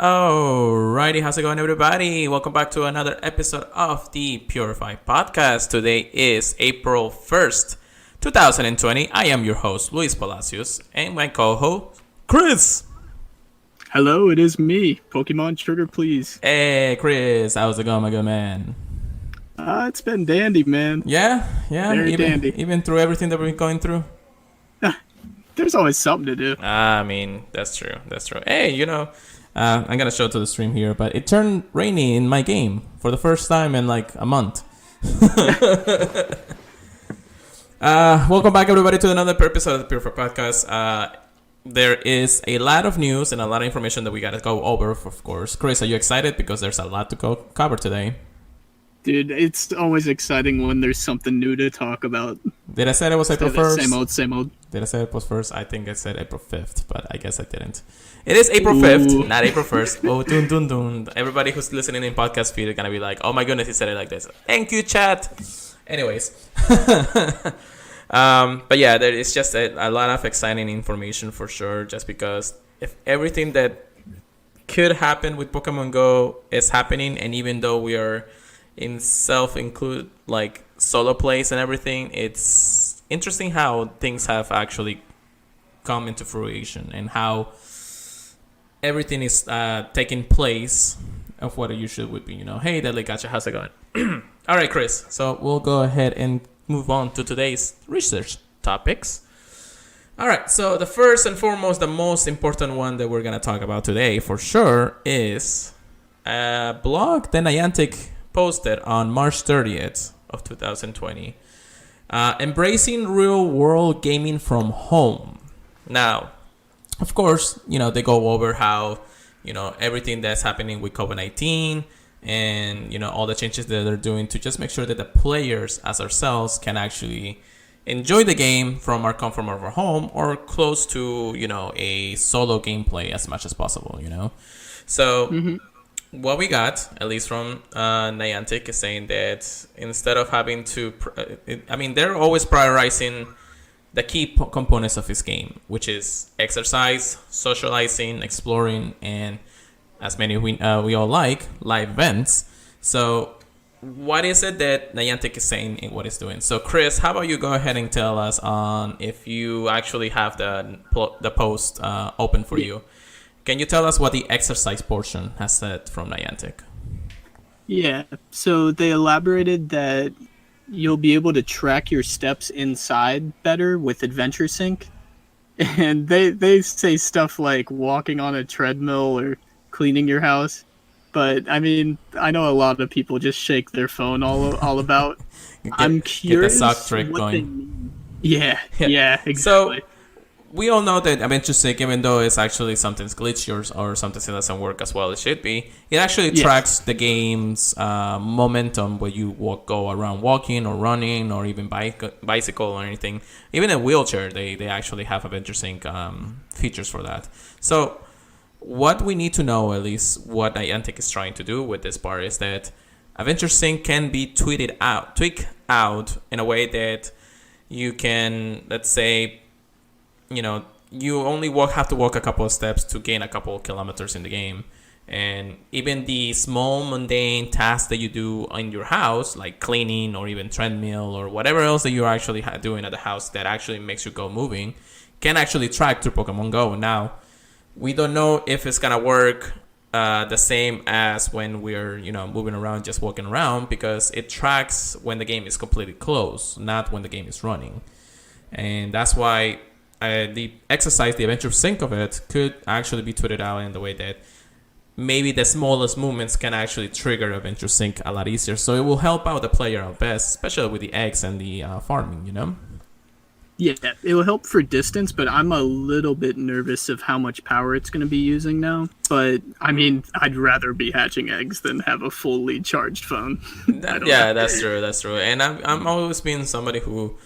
Alrighty, how's it going, everybody? Welcome back to another episode of the Purified Podcast. Today is April 1st, 2020. I am your host, Luis Palacios, and my co-host, Chris. Hello, it is me. Pokemon Trigger, please. Hey, Chris, how's it going, my good man? It's been dandy, man. Yeah, Very dandy. Even through everything that we're going through? There's always something to do. I mean, that's true. Hey, I'm going to show it to the stream here, but it turned rainy in my game for the first time in like a month. Welcome back, everybody, to another episode of the Purified Podcast. There is a lot of news and a lot of information that we got to go over, of course. Chris, are you excited? Because there's a lot to cover today. Dude, it's always exciting when there's something new to talk about. Did I say it was April 1st? Same old. Did I say it was 1st? I think I said April 5th, but I guess I didn't. It is April 5th, not April 1st. Oh, dun dun dun. Everybody who's listening in podcast feed is going to be like, oh my goodness, he said it like this. Thank you, chat. Anyways. But yeah, there is just a lot of exciting information for sure, just because if everything that could happen with Pokemon Go is happening, and even though we are in self-include like solo plays and everything, it's interesting how things have actually come into fruition and how everything is taking place of what it usually would be. Hey, Deadly Gotcha, how's it going? All right, Chris, so we'll go ahead and move on to today's research topics. All right, so the first and foremost, the most important one that we're going to talk about today for sure is a blog that Niantic posted on March 30th of 2020, embracing real-world gaming from home. Now, of course, they go over how, everything that's happening with COVID-19 and, all the changes that they're doing to just make sure that the players as ourselves can actually enjoy the game from our comfort of our home or close to, a solo gameplay as much as possible, So what we got, at least from Niantic, is saying that instead of having to, they're always prioritizing the key components of his game, which is exercise, socializing, exploring, and as many we all like, live events. So what is it that Niantic is saying in what it's doing? So Chris, how about you go ahead and tell us on if you actually have the post open for you. Can you tell us what the exercise portion has said from Niantic? Yeah, so they elaborated that you'll be able to track your steps inside better with Adventure Sync. And they say stuff like walking on a treadmill or cleaning your house. But, I know a lot of people just shake their phone all about. I'm curious get the sock trick going. They mean. Yeah, exactly. So, we all know that Adventure Sync, even though it's actually something's glitchy or something that doesn't work as well as it should be, it actually tracks the game's momentum where you go around walking or running or even bicycle or anything. Even in wheelchair, they actually have Adventure Sync features for that. So what we need to know, at least what Niantic is trying to do with this part, is that Adventure Sync can be tweaked out in a way that you can, let's say, you only have to walk a couple of steps to gain a couple of kilometers in the game. And even the small mundane tasks that you do in your house, like cleaning or even treadmill or whatever else that you're actually doing at the house that actually makes you go moving, can actually track through Pokemon Go. Now, we don't know if it's going to work the same as when we're, moving around, just walking around, because it tracks when the game is completely closed, not when the game is running. And that's why the Adventure Sync of it could actually be tweeted out in the way that maybe the smallest movements can actually trigger Adventure Sync a lot easier. So it will help out the player out best, especially with the eggs and the farming, Yeah, it will help for distance, but I'm a little bit nervous of how much power it's going to be using now. But, I'd rather be hatching eggs than have a fully charged phone. That's true. And I'm always been somebody who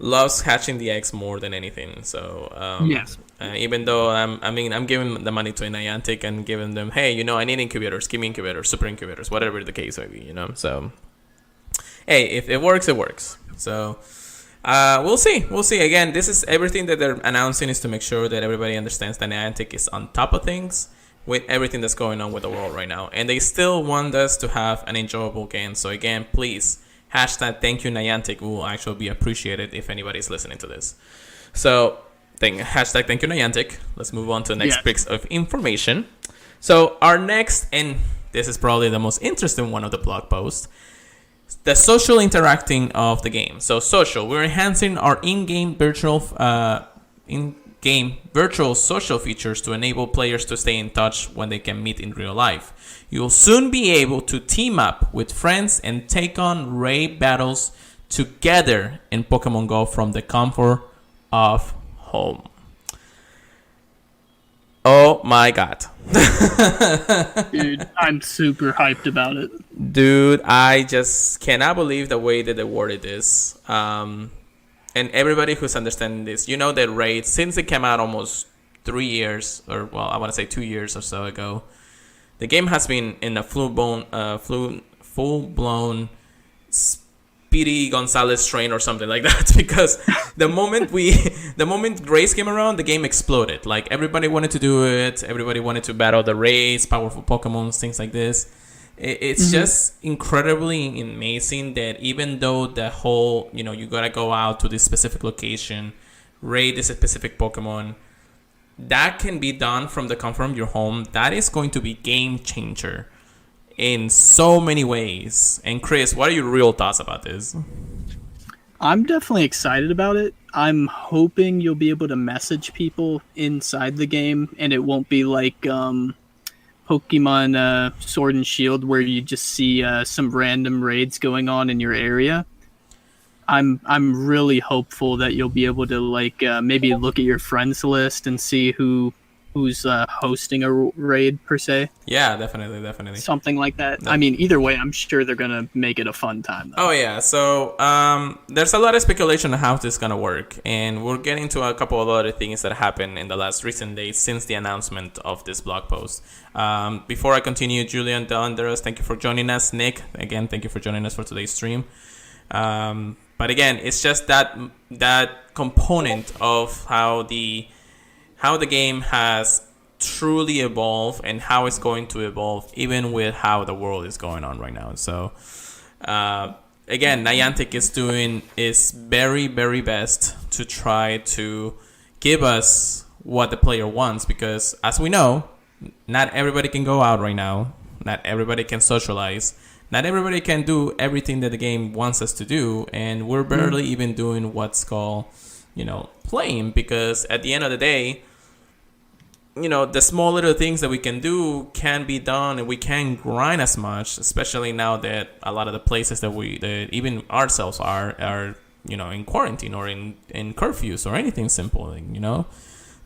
loves hatching the eggs more than anything. So yes, even though I'm giving the money to Niantic and giving them, hey, I need incubators, give me incubators, super incubators, whatever the case may be, So hey, if it works, it works. So we'll see. Again, this is everything that they're announcing is to make sure that everybody understands that Niantic is on top of things with everything that's going on with the world right now. And they still want us to have an enjoyable game. So again, please, hashtag thank you Niantic will actually be appreciated if anybody's listening to this. So hashtag thank you Niantic. Let's move on to the next bits of information. So our next, and this is probably the most interesting one of the blog posts, the social interacting of the game. So social, we're enhancing our in-game virtual social features to enable players to stay in touch when they can meet in real life. You'll soon be able to team up with friends and take on raid battles together in Pokemon Go from the comfort of home. Oh my god. Dude, I'm super hyped about it. Dude, I just cannot believe the way that they worded this. And everybody who's understanding this, you know that Raid, since it came out almost 3 years, or well, I want to say 2 years or so ago, the game has been in a full-blown Speedy Gonzalez train or something like that, because the moment Grace came around, the game exploded. Like, everybody wanted to do it, everybody wanted to battle the raids, powerful Pokemon, things like this. It's just incredibly amazing that even though the whole, you gotta go out to this specific location, raid this specific Pokemon, that can be done from the comfort of your home. That is going to be game changer in so many ways. And Chris, what are your real thoughts about this? I'm definitely excited about it. I'm hoping you'll be able to message people inside the game, and it won't be like Pokemon Sword and Shield, where you just see some random raids going on in your area. I'm really hopeful that you'll be able to maybe look at your friends list and see who's hosting a raid per se. Yeah, definitely. Something like that. I mean, either way, I'm sure they're gonna make it a fun time, though. Oh yeah, so there's a lot of speculation on how this is gonna work, and we'll get into a couple of other things that happened in the last recent days since the announcement of this blog post. Before I continue, Julian Delanderos, thank you for joining us. Nick, again, thank you for joining us for today's stream. But again, it's just that component of how the game has truly evolved and how it's going to evolve, even with how the world is going on right now. So, again, Niantic is doing its very, very best to try to give us what the player wants, because as we know, not everybody can go out right now. Not everybody can socialize. Not everybody can do everything that the game wants us to do. And we're barely even doing what's called, playing, because at the end of the day, the small little things that we can do can be done, and we can't grind as much, especially now that a lot of the places that even ourselves are in quarantine or in curfews or anything simple.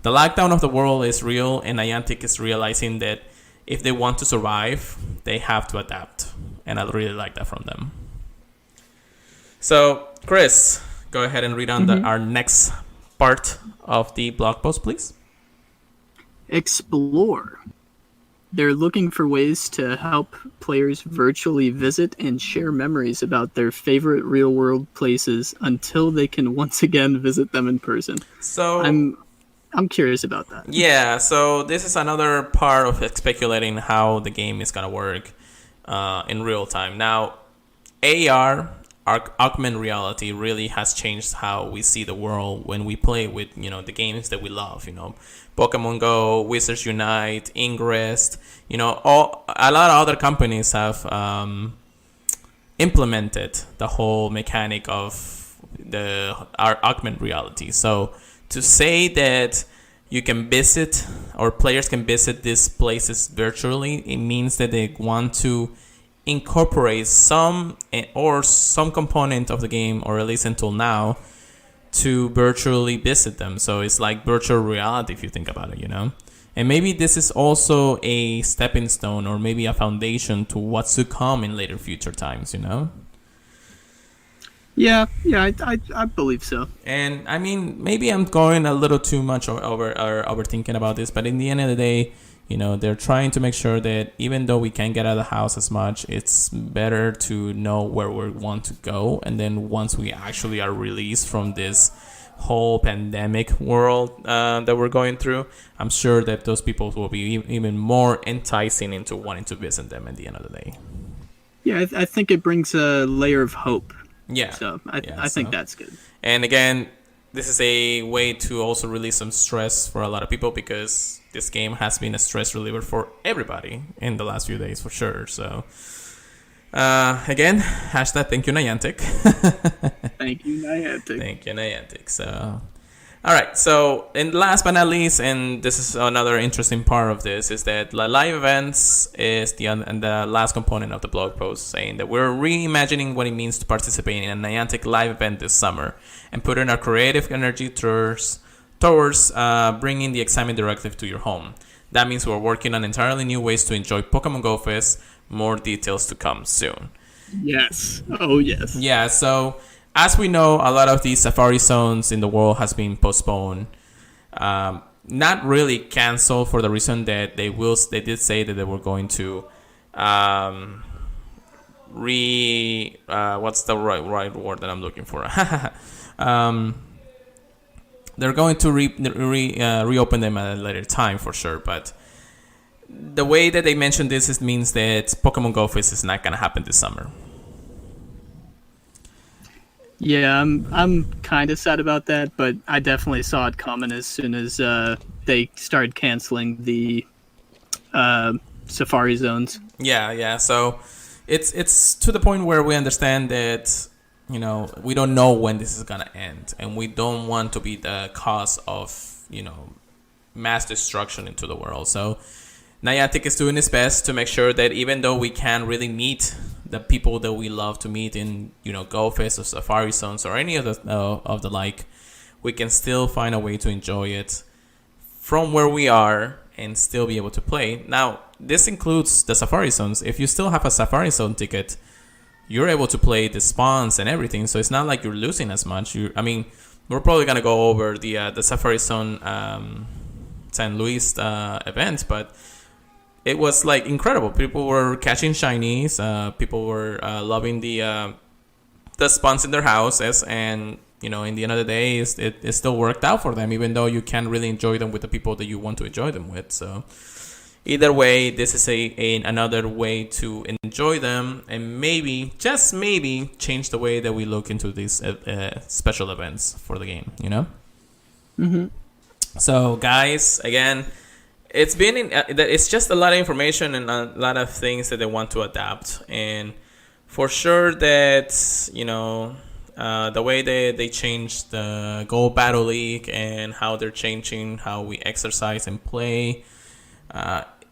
The lockdown of the world is real, and Niantic is realizing that if they want to survive, they have to adapt, and I really like that from them. So, Chris, go ahead and read on our next part of the blog post, please. Explore. They're looking for ways to help players virtually visit and share memories about their favorite real-world places until they can once again visit them in person. So I'm curious about that. Yeah, so this is another part of speculating how the game is going to work in real time. Now, AR, augmented reality, really has changed how we see the world when we play with, the games that we love, Pokemon Go, Wizards Unite, Ingress, a lot of other companies have implemented the whole mechanic of our augmented reality. So to say that you can visit, or players can visit these places virtually, it means that they want to incorporate some component of the game, or at least until now, to virtually visit them. So it's like virtual reality if you think about it, And maybe this is also a stepping stone, or maybe a foundation to what's to come in later future times, Yeah, I believe so. And I mean, maybe I'm going a little too much overthinking about this, but in the end of the day, they're trying to make sure that even though we can't get out of the house as much, it's better to know where we want to go. And then once we actually are released from this whole pandemic world that we're going through, I'm sure that those people will be even more enticing into wanting to visit them at the end of the day. Yeah, I think it brings a layer of hope. Yeah. So I think that's good. And again, this is a way to also release some stress for a lot of people, because this game has been a stress reliever for everybody in the last few days, for sure. So, again, hashtag thank you, Niantic. Thank you, Niantic. Thank you, Niantic. So, all right. So, and last but not least, and this is another interesting part of this, is that live events is the last component of the blog post, saying that we're reimagining what it means to participate in a Niantic live event this summer and putting our creative energy towards bringing the excitement directly to your home. That means we're working on entirely new ways to enjoy Pokemon Go Fest. More details to come soon. Yes. Oh, yes. Yeah, so as we know, a lot of these safari zones in the world has been postponed. Not really canceled, for the reason that they did say that they were going to what's the right word that I'm looking for? They're going to reopen them at a later time, for sure, but the way that they mentioned this means that Pokemon Go Fest is not going to happen this summer. Yeah, I'm kind of sad about that, but I definitely saw it coming as soon as they started canceling the safari zones. Yeah. So it's to the point where we understand that, you know, we don't know when this is gonna end, and we don't want to be the cause of, you know, mass destruction into the world. So Niantic is doing its best to make sure that even though we can't really meet the people that we love to meet in, you know, Go Fest or Safari Zones or any of the like, we can still find a way to enjoy it from where we are and still be able to play. Now, this includes the Safari Zones. If you still have a Safari Zone ticket, you're able to play the spawns and everything, so it's not like you're losing as much. We're probably gonna go over the Safari Zone San Luis event, but it was like incredible. People were catching shinies. People were loving the spawns in their houses, and you know, in the end of the day, it still worked out for them, even though you can't really enjoy them with the people that you want to enjoy them with. So either way, this is another way to enjoy them, and maybe, just maybe, change the way that we look into these special events for the game. You know. Mm-hmm. So, guys, again, it's just a lot of information and a lot of things that they want to adapt, and for sure that, you know, the way they changed the Go Battle League and how they're changing how we exercise and play,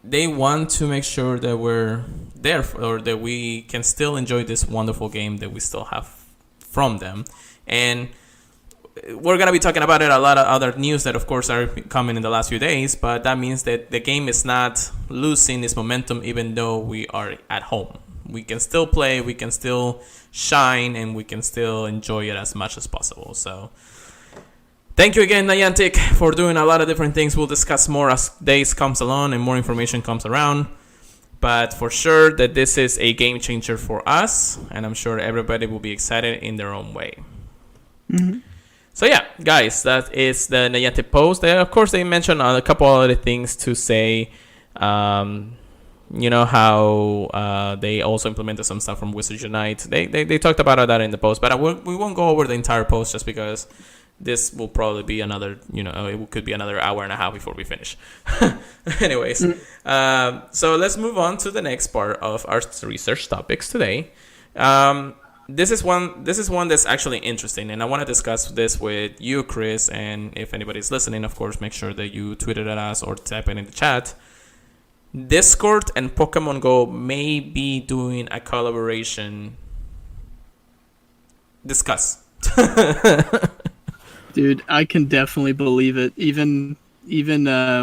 they want to make sure that we're there or that we can still enjoy this wonderful game that we still have from them. And we're going to be talking about it, a lot of other news that, of course, are coming in the last few days, but that means that the game is not losing its momentum even though we are at home. We can still play, we can still shine, and we can still enjoy it as much as possible. So thank you again, Niantic, for doing a lot of different things. We'll discuss more as days comes along and more information comes around. But for sure that this is a game changer for us, and I'm sure everybody will be excited in their own way. Mm-hmm. So yeah, guys, that is the Niantic post. Of course, they mentioned a couple other things to say. You know, how they also implemented some stuff from Wizards Unite. They talked about that in the post, but we won't go over the entire post just because this will probably be another, you know, it could be another hour and a half before we finish. Anyways, so let's move on to the next part of our research topics today. This is one that's actually interesting, and I want to discuss this with you, Chris, and if anybody's listening, of course, make sure that you tweet it at us or type it in the chat. Discord and Pokemon Go may be doing a collaboration. Discuss. Dude, I can definitely believe it. Even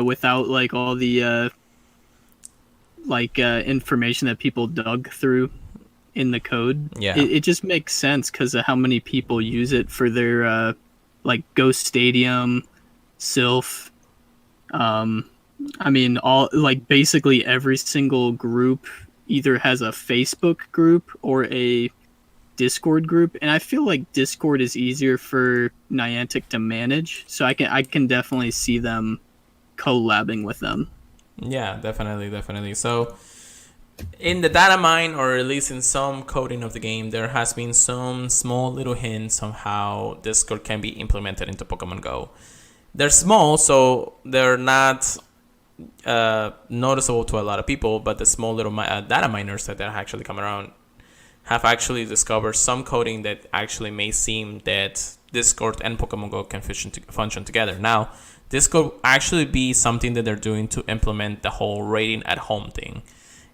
without like all the information that people dug through in the code. Yeah, it just makes sense because of how many people use it for their like Ghost Stadium, Sylph. I mean, all like basically every single group either has a Facebook group or a Discord group, and I feel like Discord is easier for Niantic to manage. So I can definitely see them collabing with them. Yeah, definitely. So in the data mine, or at least in some coding of the game, there has been some small little hints on how Discord can be implemented into Pokemon Go. They're small, so they're not noticeable to a lot of people, but the small little data miners that are actually coming around have actually discovered some coding that actually may seem that Discord and Pokemon Go can function together. Now, this could actually be something that they're doing to implement the whole rating at home thing.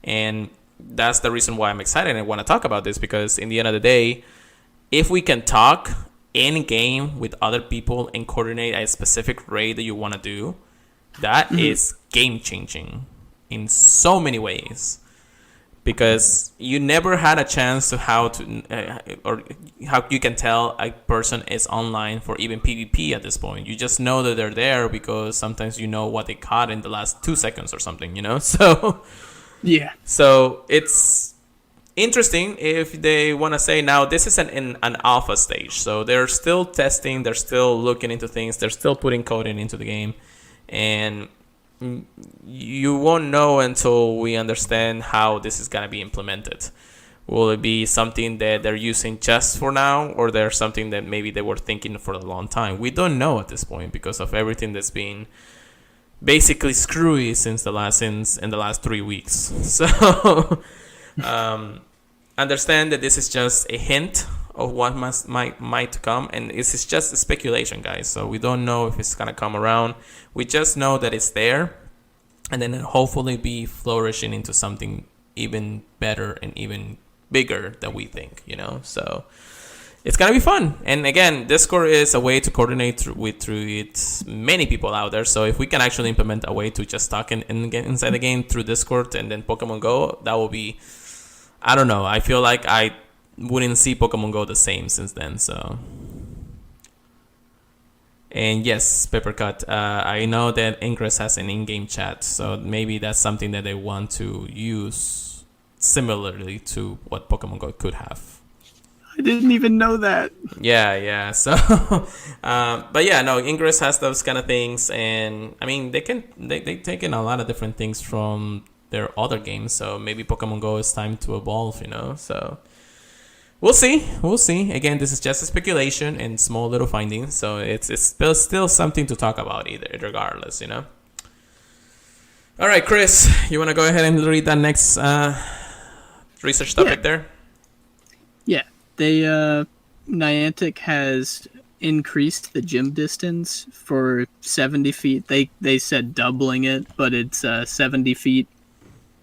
And that's the reason why I'm excited and I want to talk about this, because in the end of the day, if we can talk in game with other people and coordinate a specific raid that you want to do, that is game changing in so many ways. Because you never had a chance to or how you can tell a person is online for even PvP at this point. You just know that they're there because sometimes you know what they caught in the last 2 seconds or something, So yeah. So it's interesting if they want to say now this is an alpha stage. So they're still testing, they're still looking into things, they're still putting coding into the game, and you won't know until we understand how this is going to be implemented. Will it be something that they're using just for now, or there's something that maybe they were thinking for a long time? We don't know at this point because of everything that's been basically screwy since in the last 3 weeks. So understand that this is just a hint of what might come, and this is just speculation, guys. So we don't know if it's gonna come around. We just know that it's there, and then hopefully be flourishing into something even better and even bigger than we think. So it's gonna be fun. And again, Discord is a way to coordinate through it many people out there. So if we can actually implement a way to just talk and get inside the game through Discord and then Pokemon Go, that will be, I don't know. I feel like I wouldn't see Pokemon Go the same since then. So, and yes, Peppercut, I know that Ingress has an in-game chat, so maybe that's something that they want to use similarly to what Pokemon Go could have. I didn't even know that. Yeah. So, but yeah, no, Ingress has those kind of things, and I mean, they take in a lot of different things from their other games. So maybe Pokemon Go is time to evolve, So we'll see. Again, this is just a speculation and small little findings, so it's still something to talk about regardless, All right, Chris, you want to go ahead and read that next research topic there? Yeah. They Niantic has increased the gym distance for 70 feet. They said doubling it, but it's 70 feet.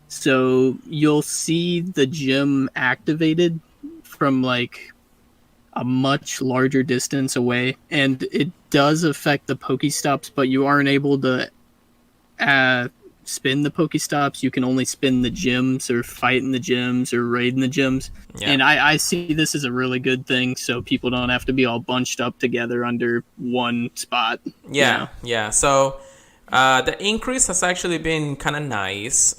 So you'll see the gym activated from like a much larger distance away, and it does affect the Pokestops, but you aren't able to spin the Pokestops. You can only spin the gyms or fight in the gyms or raid in the gyms. Yeah. And I see this as a really good thing, so people don't have to be all bunched up together under one spot. Yeah. So the increase has actually been kind of nice.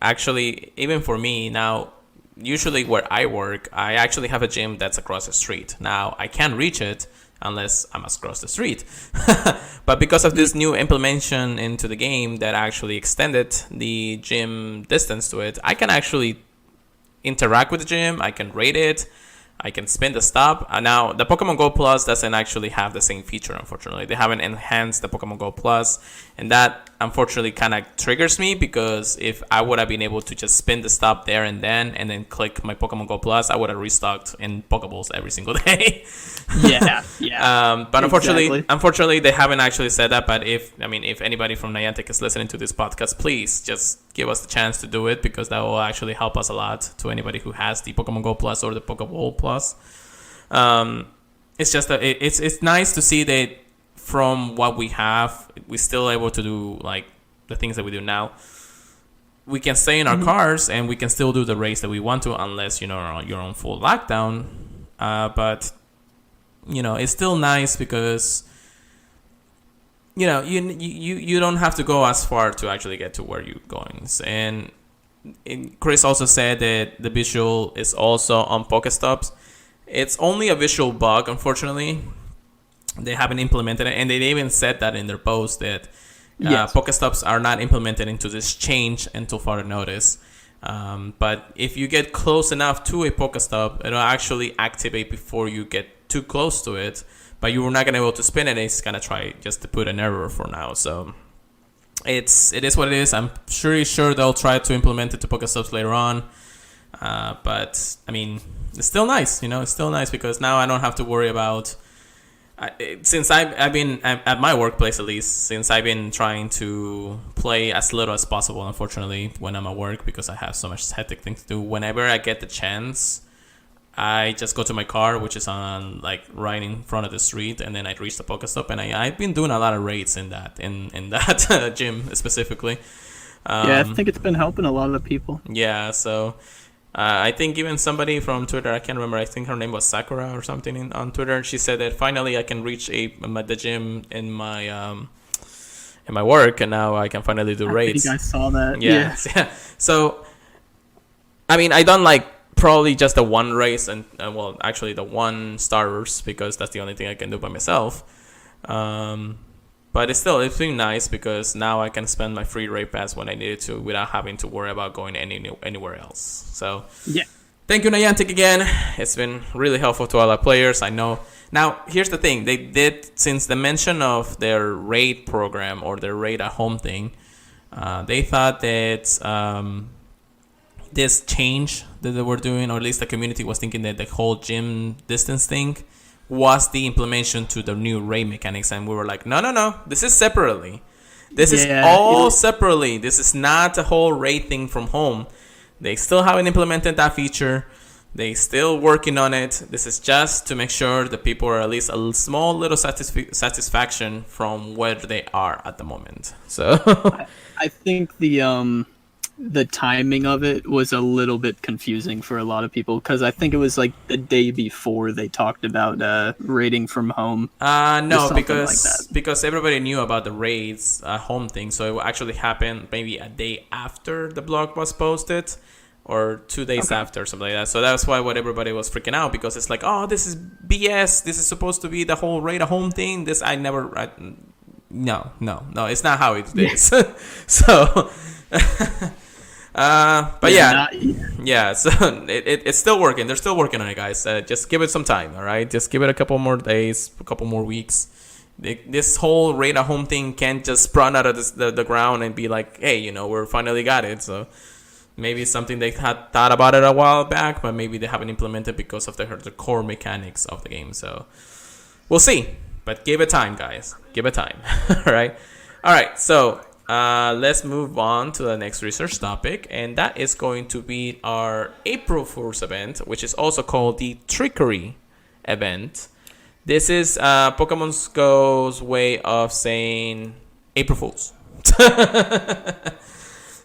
Actually, even for me now, usually where I work, I actually have a gym that's across the street. Now, I can't reach it unless I'm across the street. But because of this new implementation into the game that actually extended the gym distance to it, I can actually interact with the gym, I can rate it, I can spin the stop. Now, the Pokemon Go Plus doesn't actually have the same feature, unfortunately. They haven't enhanced the Pokemon Go Plus, and that unfortunately kind of triggers me, because if I would have been able to just spin the stop there and then click my Pokemon Go Plus, I would have restocked in Pokeballs every single day. Yeah. But unfortunately, they haven't actually said that. But if anybody from Niantic is listening to this podcast, please just give us the chance to do it, because that will actually help us a lot, to anybody who has the Pokemon Go Plus or the Pokeball Plus. It's just that it's nice to see that from what we have, we're still able to do like the things that we do now. We can stay in our cars and we can still do the race that we want to, unless you're on full lockdown. But it's still nice because you don't have to go as far to actually get to where you're going. And Chris also said that the visual is also on Pokestops. It's only a visual bug, unfortunately. They haven't implemented it, and they even said that in their post that Pokestops are not implemented into this change until further notice. But if you get close enough to a Pokestop, it'll actually activate before you get too close to it. But you were not going to be able to spin it. It's going to try just to put an error for now. So it is what it is. I'm sure they'll try to implement it to Pokestops later on. But I mean, it's still nice. It's still nice because now I don't have to worry about. Since I've been at my workplace, at least, since I've been trying to play as little as possible, unfortunately, when I'm at work because I have so much hectic things to do. Whenever I get the chance, I just go to my car, which is on right in front of the street, and then I reach the Pokestop, and I've been doing a lot of raids in that gym specifically. I think it's been helping a lot of the people. Yeah, so. I think even somebody from Twitter, I can't remember, I think her name was Sakura or something on Twitter. She said that finally I can reach the gym in my work, and now I can finally do raids. I think I saw that. Yeah. So, I mean, I done probably just the one race and actually the one starters because that's the only thing I can do by myself. But it's been nice because now I can spend my free raid pass when I needed to without having to worry about going anywhere else. So thank you, Niantic, again. It's been really helpful to all our players. I know. Now, here's the thing. They did, since the mention of their raid program or their raid at home thing, they thought that this change that they were doing, or at least the community was thinking that the whole gym distance thing was the implementation to the new raid mechanics, and we were like, no, this is separately. This is all separately. This is not a whole raid thing from home. They still haven't implemented that feature. They still working on it. This is just to make sure that people are at least a small little satisfaction from where they are at the moment. So I think the timing of it was a little bit confusing for a lot of people because I think it was the day before they talked about raiding from home. No, because everybody knew about the raids at home thing, so it actually happened maybe a day after the blog was posted or 2 days after, something like that. So that's why what everybody was freaking out because it's like, oh, this is BS. This is supposed to be the whole raid at home thing. No, it's not how it is. So. But so it's still working. They're still working on it, guys. Just give it some time, all right? Just give it a couple more days, a couple more weeks. This whole raid at home thing can't just sprout out of the ground and be like, hey, we're finally got it. So maybe it's something they had thought about it a while back, but maybe they haven't implemented because of the core mechanics of the game. So we'll see. But give it time, guys. Give it time. All right. So let's move on to the next research topic, and that is going to be our April Fool's event, which is also called the Trickery event. This is Pokemon Go's way of saying April Fools.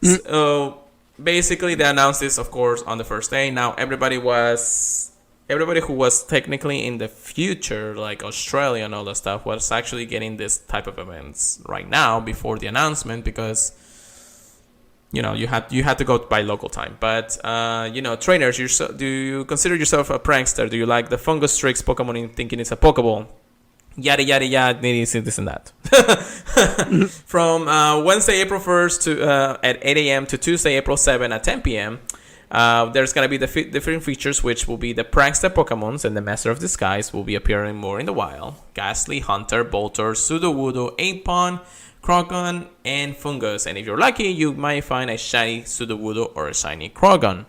So basically, they announced this, of course, on the first day. Now, everybody who was technically in the future, like Australia and all that stuff, was actually getting this type of events right now before the announcement because, you had to go by local time. But, trainers, do you consider yourself a prankster? Do you like the fungus tricks Pokemon in thinking it's a Pokeball? Yada, yada, yada, this and that. From Wednesday, April 1st at 8 a.m. to Tuesday, April 7 at 10 p.m., there's going to be different features, which will be the Prankster Pokemons and the Master of Disguise will be appearing more in the wild. Ghastly, Hunter, Bolter, Sudowoodo, Apon, Krogon, and Fungus. And if you're lucky, you might find a shiny Sudowoodo or a shiny Krogon.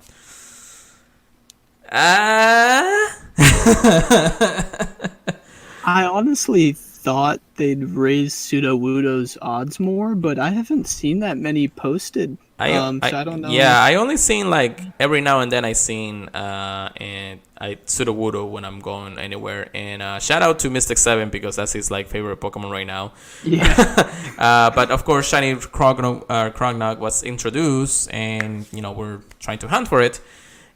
I honestly thought they'd raise Sudowoodo's odds more, but I haven't seen that many posted. So I don't know. Yeah, I only seen every now and then I seen and I Sudowoodo when I'm going anywhere. And shout out to Mystic 7 because that's his favorite Pokemon right now. Yeah. But of course, shiny Krognog was introduced, and we're trying to hunt for it.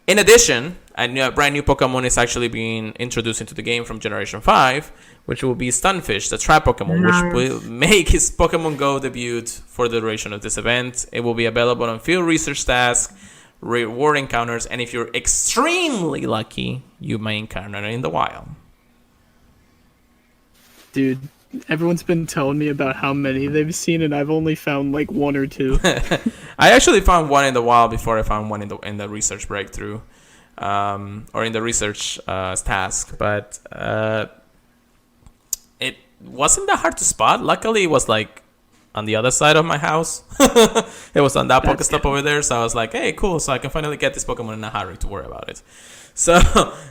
In addition, a brand new Pokemon is actually being introduced into the game from Generation 5, which will be Stunfish, the trap Pokemon, which will make his Pokemon Go debut for the duration of this event. It will be available on field research tasks, reward encounters, and if you're extremely lucky, you may encounter it in the wild. Dude, everyone's been telling me about how many they've seen, and I've only found like one or two. I actually found one in the wild before I found one in the research breakthrough, or in the research task. But it wasn't that hard to spot. Luckily, it was like on the other side of my house. It was on that Pokestop over there, so I was like, "Hey, cool! So I can finally get this Pokemon in a hurry to worry about it." So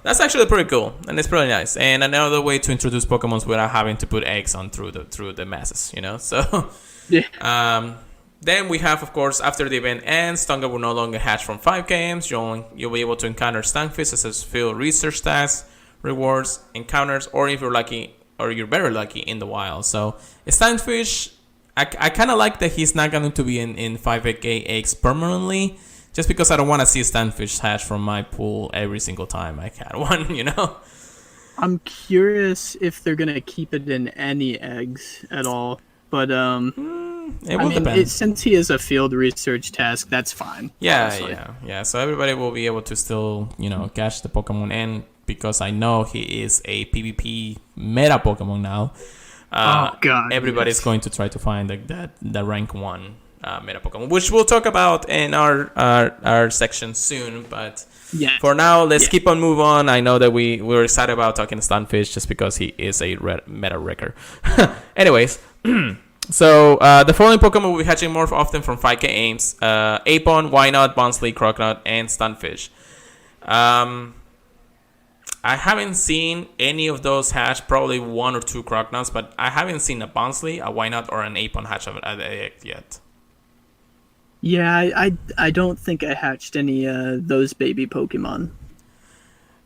that's actually pretty cool, and it's pretty nice. And another way to introduce Pokemon without having to put eggs on through the masses, you know. So yeah. Then we have, of course, after the event ends, Tonga will no longer hatch from 5 games. You'll be able to encounter Stunfish as field research tasks, rewards, encounters, or if you're lucky, or you're very lucky, in the wild. So Stunfish, I kind of like that he's not going to be in 5K eggs permanently, just because I don't want to see Stunfish hatch from my pool every single time I catch one, you know? I'm curious if they're going to keep it in any eggs at all. But it will depend. Since he is a field research task, that's fine. Yeah. So everybody will be able to still, catch the Pokemon, and because I know he is a PvP meta Pokemon now, everybody's going to try to find the rank 1 meta Pokemon, which we'll talk about in our section soon. But for now, let's keep on move on. I know that we're excited about talking Stunfish just because he is a meta wrecker. Anyways. So the following Pokemon will be hatching more often from 5K aims: Apon, Wynaut, Bonsly, Croconaut, and Stunfish. I haven't seen any of those hatch. Probably 1 or 2 Croconauts, but I haven't seen a Bonsly, a Wynaut, or an Apon hatch of an egg yet. Yeah, I don't think I hatched any those baby Pokemon.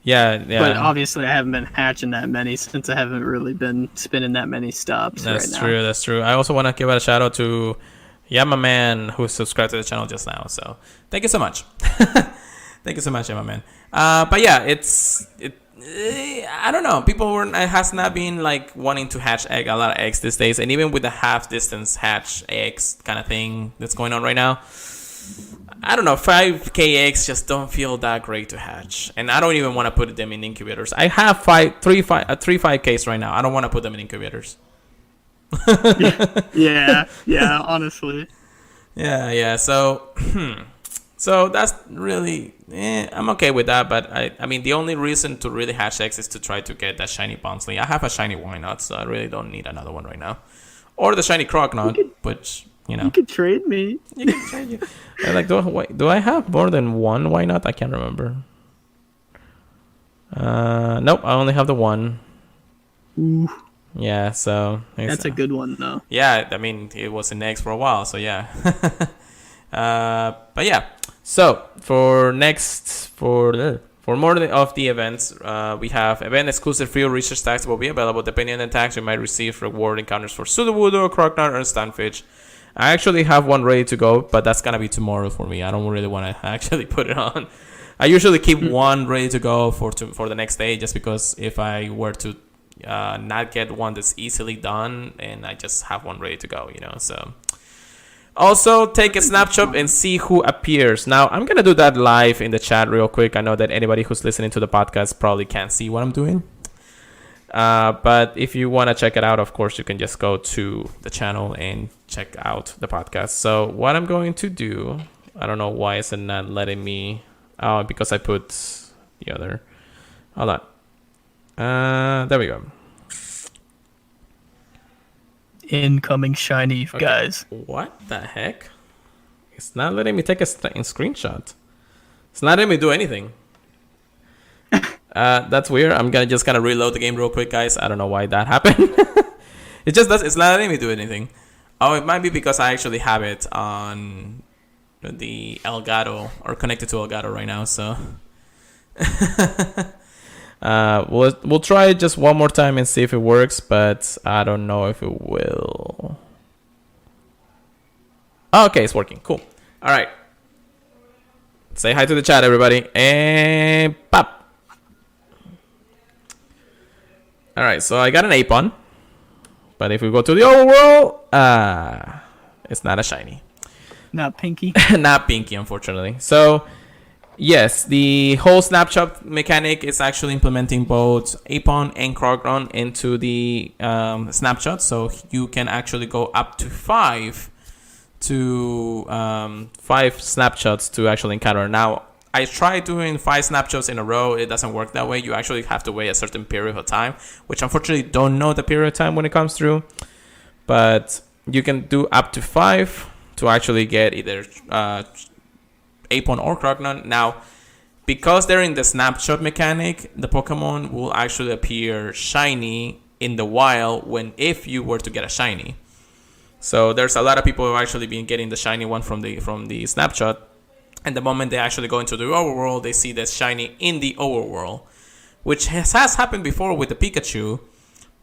Yeah. But obviously, I haven't been hatching that many since I haven't really been spinning that many stops. That's true. I also want to give a shout out to Yamaman, who subscribed to the channel just now. So thank you so much. Thank you so much, Yamaman. But yeah, I don't know. People has not been like wanting to hatch a lot of eggs these days, and even with the half distance hatch eggs kind of thing that's going on right now. I don't know, 5K eggs just don't feel that great to hatch. And I don't even want to put them in incubators. I have three 5Ks right now. I don't want to put them in incubators. yeah, honestly. Yeah. So that's really, I'm okay with that. But I mean, the only reason to really hatch eggs is to try to get that shiny Bonsly. I have a shiny Wynaut, so I really don't need another one right now. Or the shiny Croconaut, which... You could trade me. You can trade you. Like, do I have more than one? Why not? I can't remember. Nope, I only have the one. Ooh. Yeah, so that's a good one, though. Yeah, I mean, it was in eggs for a while, so yeah. But yeah, so for more of the events, we have event exclusive field research tags will be available. Depending on the tags, you might receive reward encounters for Sudowoodo, Croconaut, or Stunfish. I actually have one ready to go, but that's gonna be tomorrow for me. I don't really want to actually put it on. I usually keep one ready to go for the next day, just because if I were to not get one that's easily done, and I just have one ready to go, So also take a snapshot and see who appears. Now I'm gonna do that live in the chat real quick. I know that anybody who's listening to the podcast probably can't see what I'm doing. But if you want to check it out, of course, you can just go to the channel and check out the podcast. So what I'm going to do, I don't know why it's not letting me. Oh, because I put the other. Hold on. There we go. Incoming shiny, okay. Guys. What the heck? It's not letting me take a screenshot. It's not letting me do anything. That's weird. I'm just gonna reload the game real quick, guys. I don't know why that happened. It's not letting me do anything. Oh, it might be because I actually have it on the Elgato or connected to Elgato right now. So we'll try it just one more time and see if it works, but I don't know if it will. Oh, okay, it's working. Cool. All right. Say hi to the chat, everybody. And pop. All right, so I got an Apon. But if we go to the overworld, it's not a shiny. Not Pinky. Not Pinky, unfortunately. So, yes, the whole snapshot mechanic is actually implementing both Apon and Krogron into the snapshot. So you can actually go up to five snapshots to actually encounter. Now, I tried doing 5 snapshots in a row. It doesn't work that way. You actually have to wait a certain period of time, which unfortunately don't know the period of time when it comes through. But you can do up to 5 to actually get either Apon or Krognon. Now, because they're in the snapshot mechanic, the Pokemon will actually appear shiny in the wild if you were to get a shiny. So there's a lot of people who have actually been getting the shiny one from the snapshot. And the moment they actually go into the overworld, they see this shiny in the overworld, which has happened before with the Pikachu.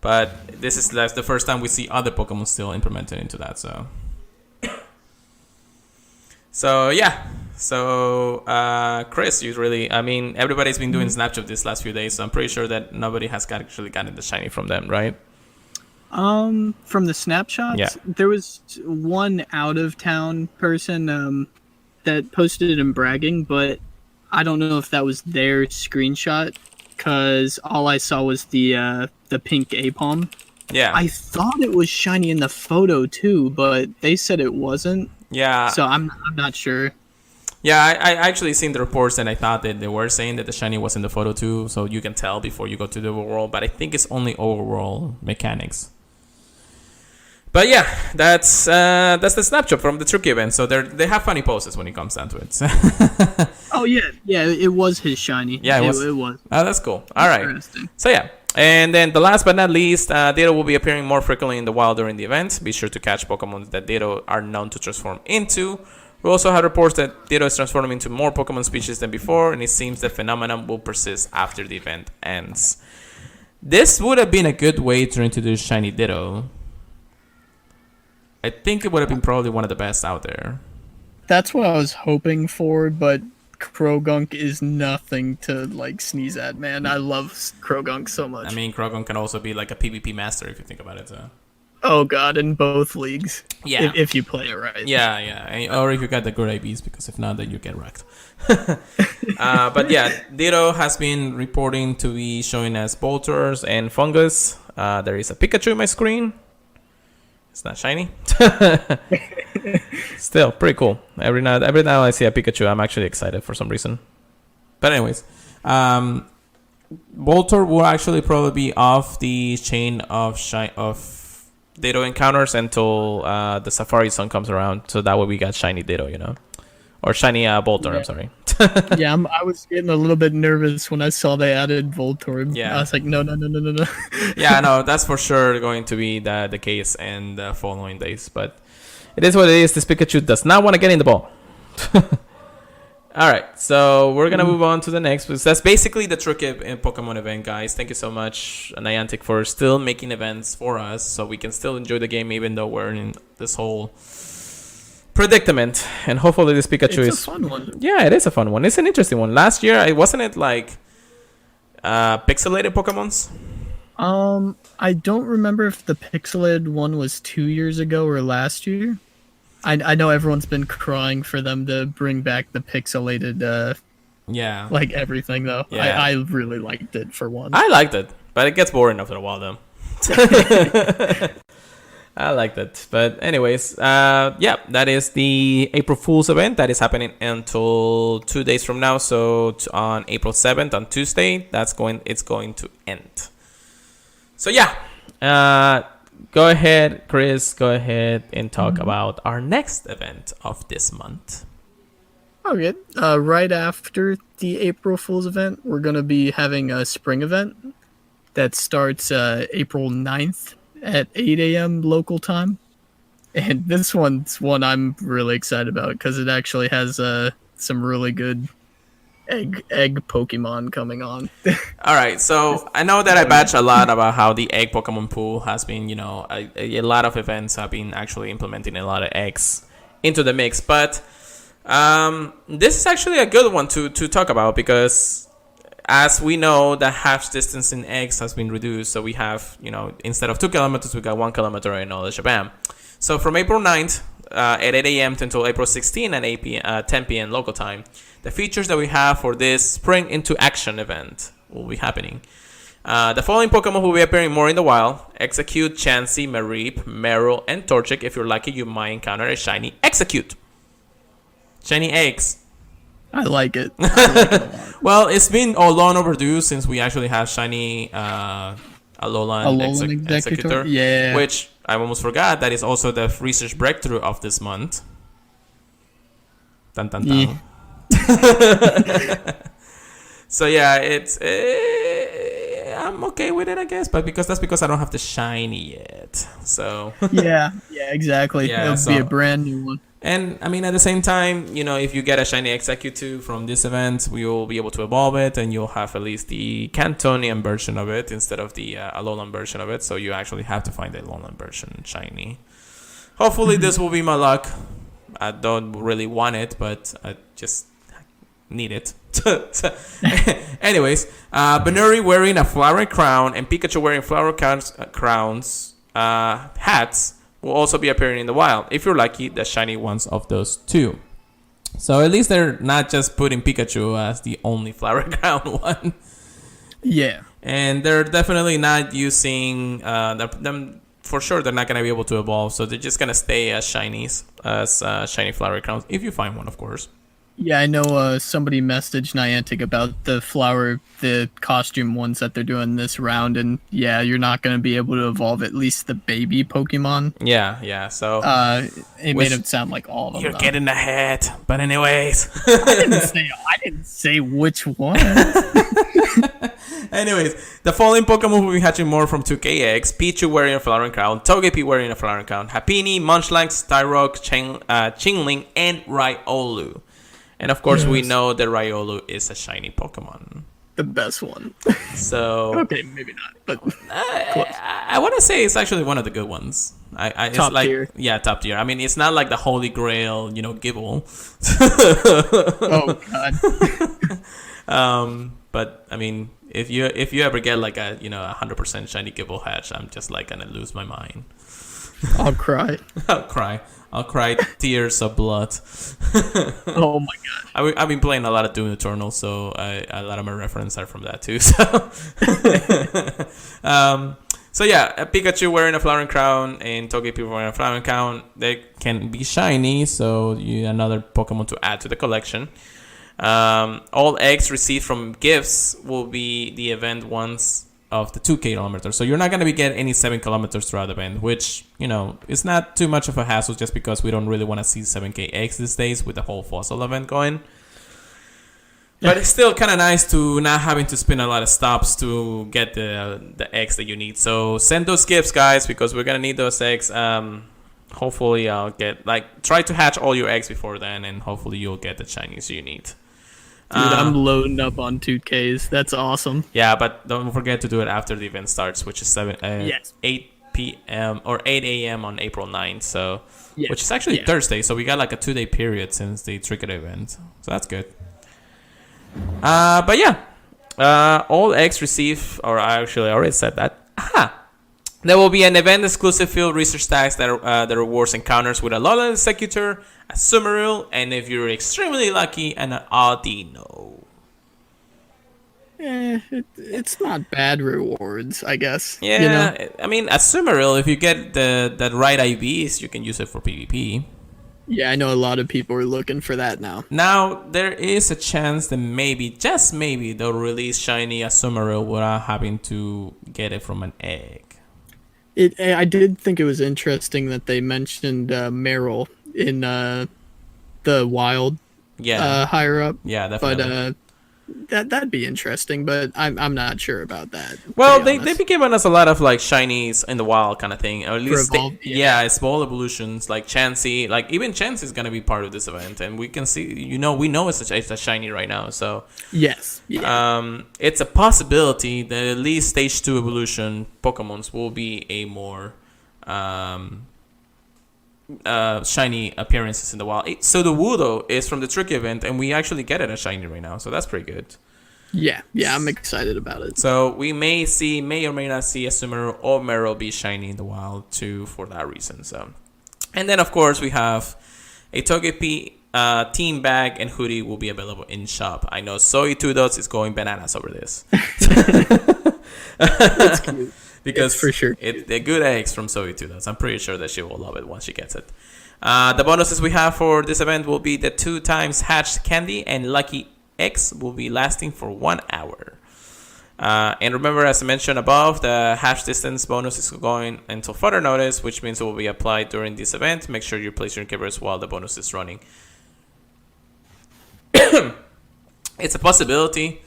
But this is the first time we see other Pokemon still implemented into that. So yeah. So Chris, everybody's been doing Snapchat this last few days, so I'm pretty sure that nobody has actually gotten the shiny from them, right? From the snapshots, yeah. There was one out of town person that posted it in bragging, but I don't know if that was their screenshot, because all I saw was the pink Apom. Yeah. I thought it was shiny in the photo too, but they said it wasn't. Yeah. So I'm not sure. Yeah, I actually seen the reports, and I thought that they were saying that the shiny was in the photo too, so you can tell before you go to the overworld. But I think it's only overworld mechanics. But yeah, that's the snapshot from the Tricky event. So they have funny poses when it comes down to it. Oh yeah, it was his shiny. Yeah, it was. Oh, that's cool. All right. So yeah, and then the last but not least, Ditto will be appearing more frequently in the wild during the event. Be sure to catch Pokemon that Ditto are known to transform into. We also have reports that Ditto is transforming into more Pokemon species than before, and it seems the phenomenon will persist after the event ends. This would have been a good way to introduce shiny Ditto. I think it would have been probably one of the best out there. That's what I was hoping for, but Krogunk is nothing to sneeze at, man. I love Krogunk so much. I mean, Krogunk can also be like a PvP master if you think about it. So. Oh god, in both leagues. Yeah. If you play it right. Yeah. Or if you got the good IVs, because if not, then you get wrecked. But yeah, Ditto has been reporting to be showing as Bolters and Fungus. There is a Pikachu in my screen. It's not shiny. Still pretty cool. Every now I see a Pikachu, I'm actually excited for some reason. But anyways, Bolter will actually probably be off the chain of Ditto encounters until the Safari Sun comes around. So that way we got shiny Ditto, or shiny Bolter. Yeah. I'm sorry. Yeah, I was getting a little bit nervous when I saw they added Voltorb. Yeah, I was like, no. Yeah, no, that's for sure going to be the case in the following days. But it is what it is. This Pikachu does not want to get in the ball. All right, so we're gonna move on to the next. That's basically the Tricky Pokemon event, guys. Thank you so much, Niantic, for still making events for us, so we can still enjoy the game even though we're in this whole predicament. And hopefully this Pikachu is a fun one. Yeah, it is a fun one. It's an interesting one. Last year, wasn't it pixelated Pokemons? I don't remember if the pixelated one was 2 years ago or last year. I know everyone's been crying for them to bring back the pixelated everything though. Yeah. I really liked it for one. I liked it, but it gets boring after a while though. I liked it. But anyways, that is the April Fool's event that is happening until 2 days from now. So on April 7th, on Tuesday, it's going to end. So go ahead, Chris. Go ahead and talk about our next event of this month. Okay. Right after the April Fool's event, we're going to be having a spring event that starts April 9th at 8 a.m. local time. And this one's one I'm really excited about because it actually has some really good egg Pokemon coming on. All right, so I know that I batch a lot about how the egg Pokemon pool has been, a lot of events have been actually implementing a lot of eggs into the mix, but This is actually a good one to talk about because, as we know, the half distance in eggs has been reduced. So we have, instead of 2 kilometers, we got 1 kilometer in all of Japan. So from April 9th at 8 a.m. until April 16th at 10 p.m. local time, the features that we have for this Spring into Action event will be happening. The following Pokemon will be appearing more in the wild: Execute, Chansey, Mareep, Meryl, and Torchic. If you're lucky, you might encounter a shiny Execute. Shiny eggs. I like it. I like it a lot. Well, it's been long overdue since we actually have shiny Alolan Executor. Yeah. Which I almost forgot that is also the research breakthrough of this month. Dun, dun, dun. Yeah. So yeah, it's I'm okay with it, I guess, but that's because I don't have the shiny yet. So yeah, exactly. Yeah, It'll be a brand new one. And I mean, at the same time, if you get a shiny Executive from this event, we will be able to evolve it, and you'll have at least the Cantonian version of it instead of the Alolan version of it. So you actually have to find the Alolan version shiny. Hopefully, this will be my luck. I don't really want it, but I just need it. Anyways, Benuri wearing a flower crown and Pikachu wearing flower crowns hats will also be appearing in the wild. If you're lucky, the shiny ones of those two. So at least they're not just putting Pikachu as the only flower crown one. Yeah. And they're definitely not using them. For sure, they're not going to be able to evolve. So they're just going to stay as shinies, as shiny flower crowns, if you find one, of course. Yeah, I know somebody messaged Niantic about the costume ones that they're doing this round, and yeah, you're not going to be able to evolve at least the baby Pokemon. Yeah, so... it made it sound like all of them. You're getting ahead, but anyways... I didn't say which one. Anyways, the following Pokemon will be hatching more from 2KX: Pichu wearing a flowering crown, Togepi wearing a flowering crown, Happiny, Munchlax, Tyrogue, Chingling, and Riolu. And of course, we know that Riolu is a shiny Pokemon. The best one. So okay, maybe not, but I want to say it's actually one of the good ones. It's top like, tier. Yeah, top tier. I mean, it's not like the Holy Grail, Gibble. Oh God. But I mean, if you ever get like a 100% shiny Gibble hatch, I'm just like gonna lose my mind. I'll cry. I'll cry tears of blood. Oh my god! I've been playing a lot of Doom Eternal, so a lot of my references are from that too. So yeah, a Pikachu wearing a flowering crown and Togepi wearing a flowering crown, they can be shiny, so another Pokemon to add to the collection. All eggs received from gifts will be the event ones of the 2 kilometers. So you're not going to be getting any 7 kilometers throughout the event, which, is not too much of a hassle just because we don't really want to see 7K eggs these days with the whole fossil event going. But it's still kind of nice to not having to spin a lot of stops to get the eggs that you need. So send those gifts, guys, because we're going to need those eggs. Hopefully I'll try to hatch all your eggs before then, and hopefully you'll get the shinies you need. Dude, I'm loading up on 2Ks. That's awesome. Yeah, but don't forget to do it after the event starts, which is 8 p.m. or 8 a.m. on April 9th. So, which is actually Thursday. So we got like a 2-day period since the triggered event. So that's good. But yeah, all eggs receive, or I actually already said that. There will be an event-exclusive field research task that rewards encounters with a Alolan Executor, a Sumeru, and if you're extremely lucky, an Audino. It's not bad rewards, I guess. Yeah, I mean, a Sumeru, if you get the right IVs, you can use it for PvP. Yeah, I know a lot of people are looking for that now. Now, there is a chance that maybe, just maybe, they'll release shiny Sumeru without having to get it from an egg. I did think it was interesting that they mentioned Meryl in the wild higher up. Yeah, definitely. But that'd be interesting, but I'm not sure about that. Well, they've been giving us a lot of like shinies in the wild kind of thing. Or at least it's small evolutions like Chansey. Like even Chansey is gonna be part of this event, and we can see, we know it's a shiny right now. So yes, it's a possibility that at least stage 2 evolution Pokemons will be a more shiny appearances in the wild. So the Wudo is from the Tricky event, and we actually get it as shiny right now, so that's pretty good. Yeah, I'm excited about it. So we may or may not see a Sumeru or Meryl be shiny in the wild too for that reason. So, and then of course we have a Togepi team bag and hoodie will be available in shop. I know Zoe 2 Dots is going bananas over this. That's cute. Because it's for sure they're good eggs from Zoe 2 Dots. I'm pretty sure that she will love it once she gets it. The bonuses we have for this event will be the 2 times hatched candy and lucky X will be lasting for 1 hour. And remember, as I mentioned above, the hash distance bonus is going until further notice, which means it will be applied during this event. Make sure you place your keepers while the bonus is running. It's a possibility.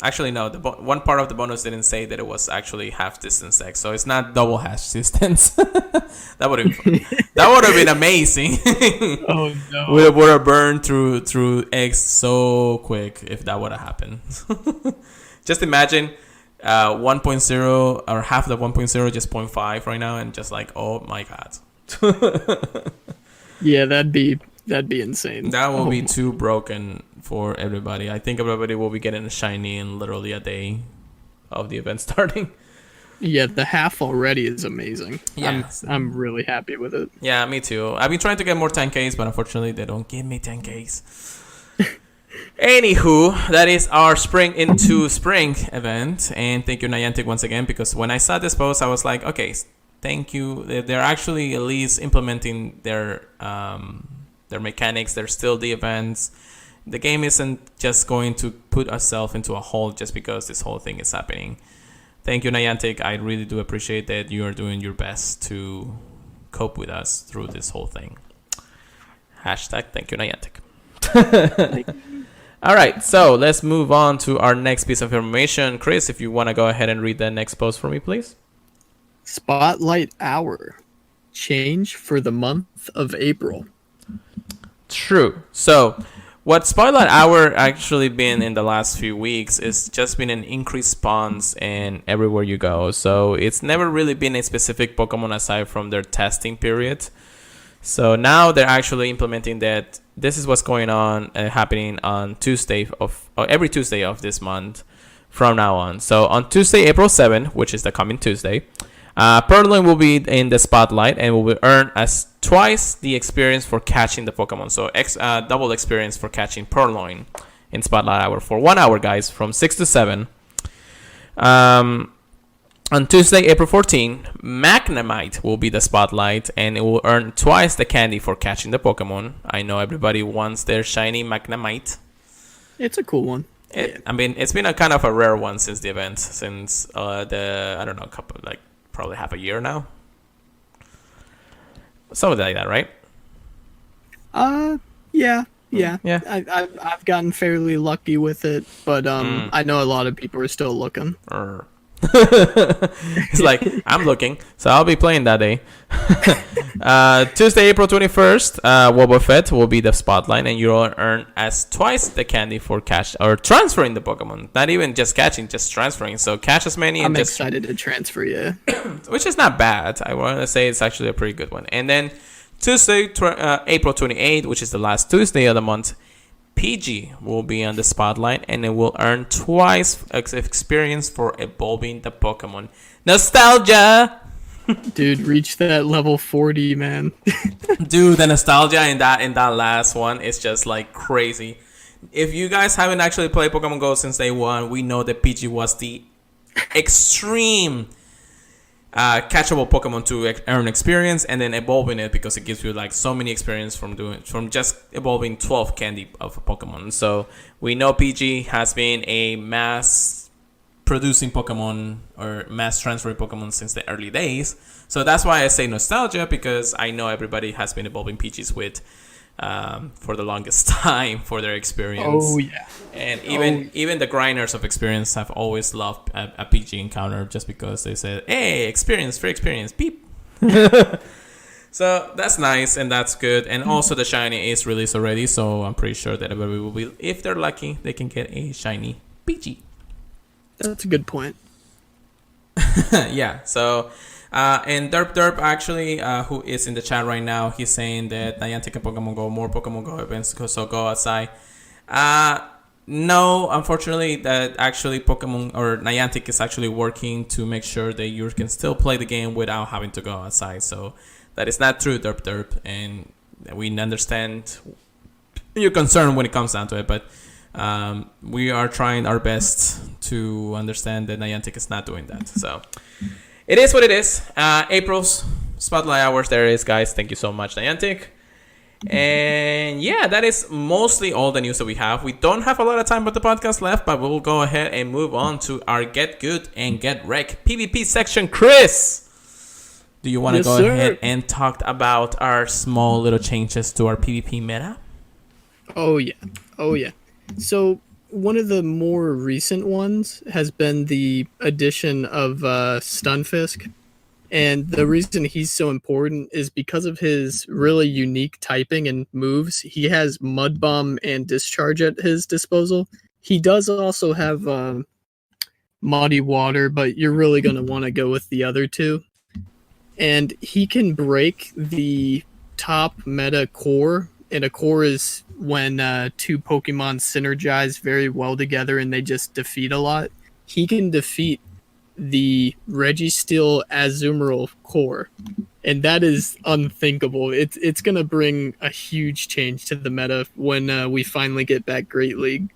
Actually, no. One part of the bonus didn't say that it was actually half distance X, so it's not double hash distance. that would have been amazing. Oh no! We would have burned through X so quick if that would have happened. Just imagine 1.0 or half of the 1.0, just 0.5 right now, and just like, oh my god. Yeah, that'd be insane. That will be too broken for everybody. I think everybody will be getting a shiny in literally a day of the event starting. Yeah, the half already is amazing. Yeah. I'm really happy with it. Yeah, me too. I've been trying to get more 10Ks, but unfortunately they don't give me 10Ks. Anywho, that is our Spring into Spring event. And thank you, Niantic, once again, because when I saw this post, I was like, okay, thank you. They're actually at least implementing their mechanics. They're still the events. The game isn't just going to put itself into a hole just because this whole thing is happening. Thank you, Niantic. I really do appreciate that you are doing your best to cope with us through this whole thing. Hashtag thank you, Niantic. All right, so let's move on to our next piece of information. Chris, if you want to go ahead and read the next post for me, please. Spotlight Hour. Change for the month of April. True. So what Spotlight Hour actually been in the last few weeks is just been an increased spawns in everywhere you go. So it's never really been a specific Pokemon aside from their testing period. So now they're actually implementing that this is what's going on happening on every Tuesday of this month from now on. So on Tuesday, April 7th, which is the coming Tuesday, Purloin will be in the spotlight and will earn as twice the experience for catching the Pokemon. So double experience for catching Purloin in Spotlight Hour for 1 hour, guys, from 6 to 7. On Tuesday, April 14, Magnemite will be the spotlight and it will earn twice the candy for catching the Pokemon. I know everybody wants their shiny Magnemite. It's a cool one. I mean, it's been a kind of a rare one since the event, probably half a year now. Something like that, right? Yeah. Yeah. I've gotten fairly lucky with it, but I know a lot of people are still looking. It's like, I'm looking, so I'll be playing that day. Tuesday, April 21st, Wobbuffet will be the spotlight, and you'll earn as twice the candy for catch or transferring the Pokemon. Not even just catching, just transferring. So catch as many. I'm excited to transfer, yeah. Which is not bad. I want to say it's actually a pretty good one. And then Tuesday, April 28th, which is the last Tuesday of the month, PG will be on the spotlight and it will earn twice experience for evolving the Pokemon. Nostalgia! Dude, reach that level 40, man. Dude, the nostalgia in that last one is just like crazy. If you guys haven't actually played Pokemon Go since day one, we know that PG was the extreme catchable Pokemon to earn experience and then evolving it because it gives you like so many experience from just evolving 12 candy of a Pokemon. So we know PG has been a mass producing Pokemon or mass transferring Pokemon since the early days. So that's why I say nostalgia, because I know everybody has been evolving PGs with for the longest time for their experience. Oh yeah. And even the grinders of experience have always loved a PG encounter just because they said, hey, experience, free experience, beep. So that's nice and that's good. And also the shiny is released already, so I'm pretty sure that everybody will be, if they're lucky, they can get a shiny PG. That's a good point. Yeah, so And Derp actually, who is in the chat right now, he's saying that Niantic and Pokemon Go, more Pokemon Go events, so go outside. No, unfortunately, that actually Pokemon or Niantic is actually working to make sure that you can still play the game without having to go outside. So that is not true, Derp, and we understand your concern when it comes down to it, but we are trying our best to understand that Niantic is not doing that. So it is what it is. April's Spotlight Hours, there it is, guys. Thank you so much, Niantic. And yeah, that is mostly all the news that we have. We don't have a lot of time with the podcast left, but we'll go ahead and move on to our Get Good and Get Wrecked PvP section. Chris, do you want to go ahead and talk about our small little changes to our PvP meta? Oh yeah. So one of the more recent ones has been the addition of Stunfisk. And the reason he's so important is because of his really unique typing and moves. He has Mud Bomb and Discharge at his disposal. He does also have Muddy Water, but you're really going to want to go with the other two. And he can break the top meta core. And a core is when two Pokemon synergize very well together and they just defeat a lot. He can defeat the Registeel Azumarill core, and that is unthinkable. It's gonna bring a huge change to the meta when we finally get back Great League.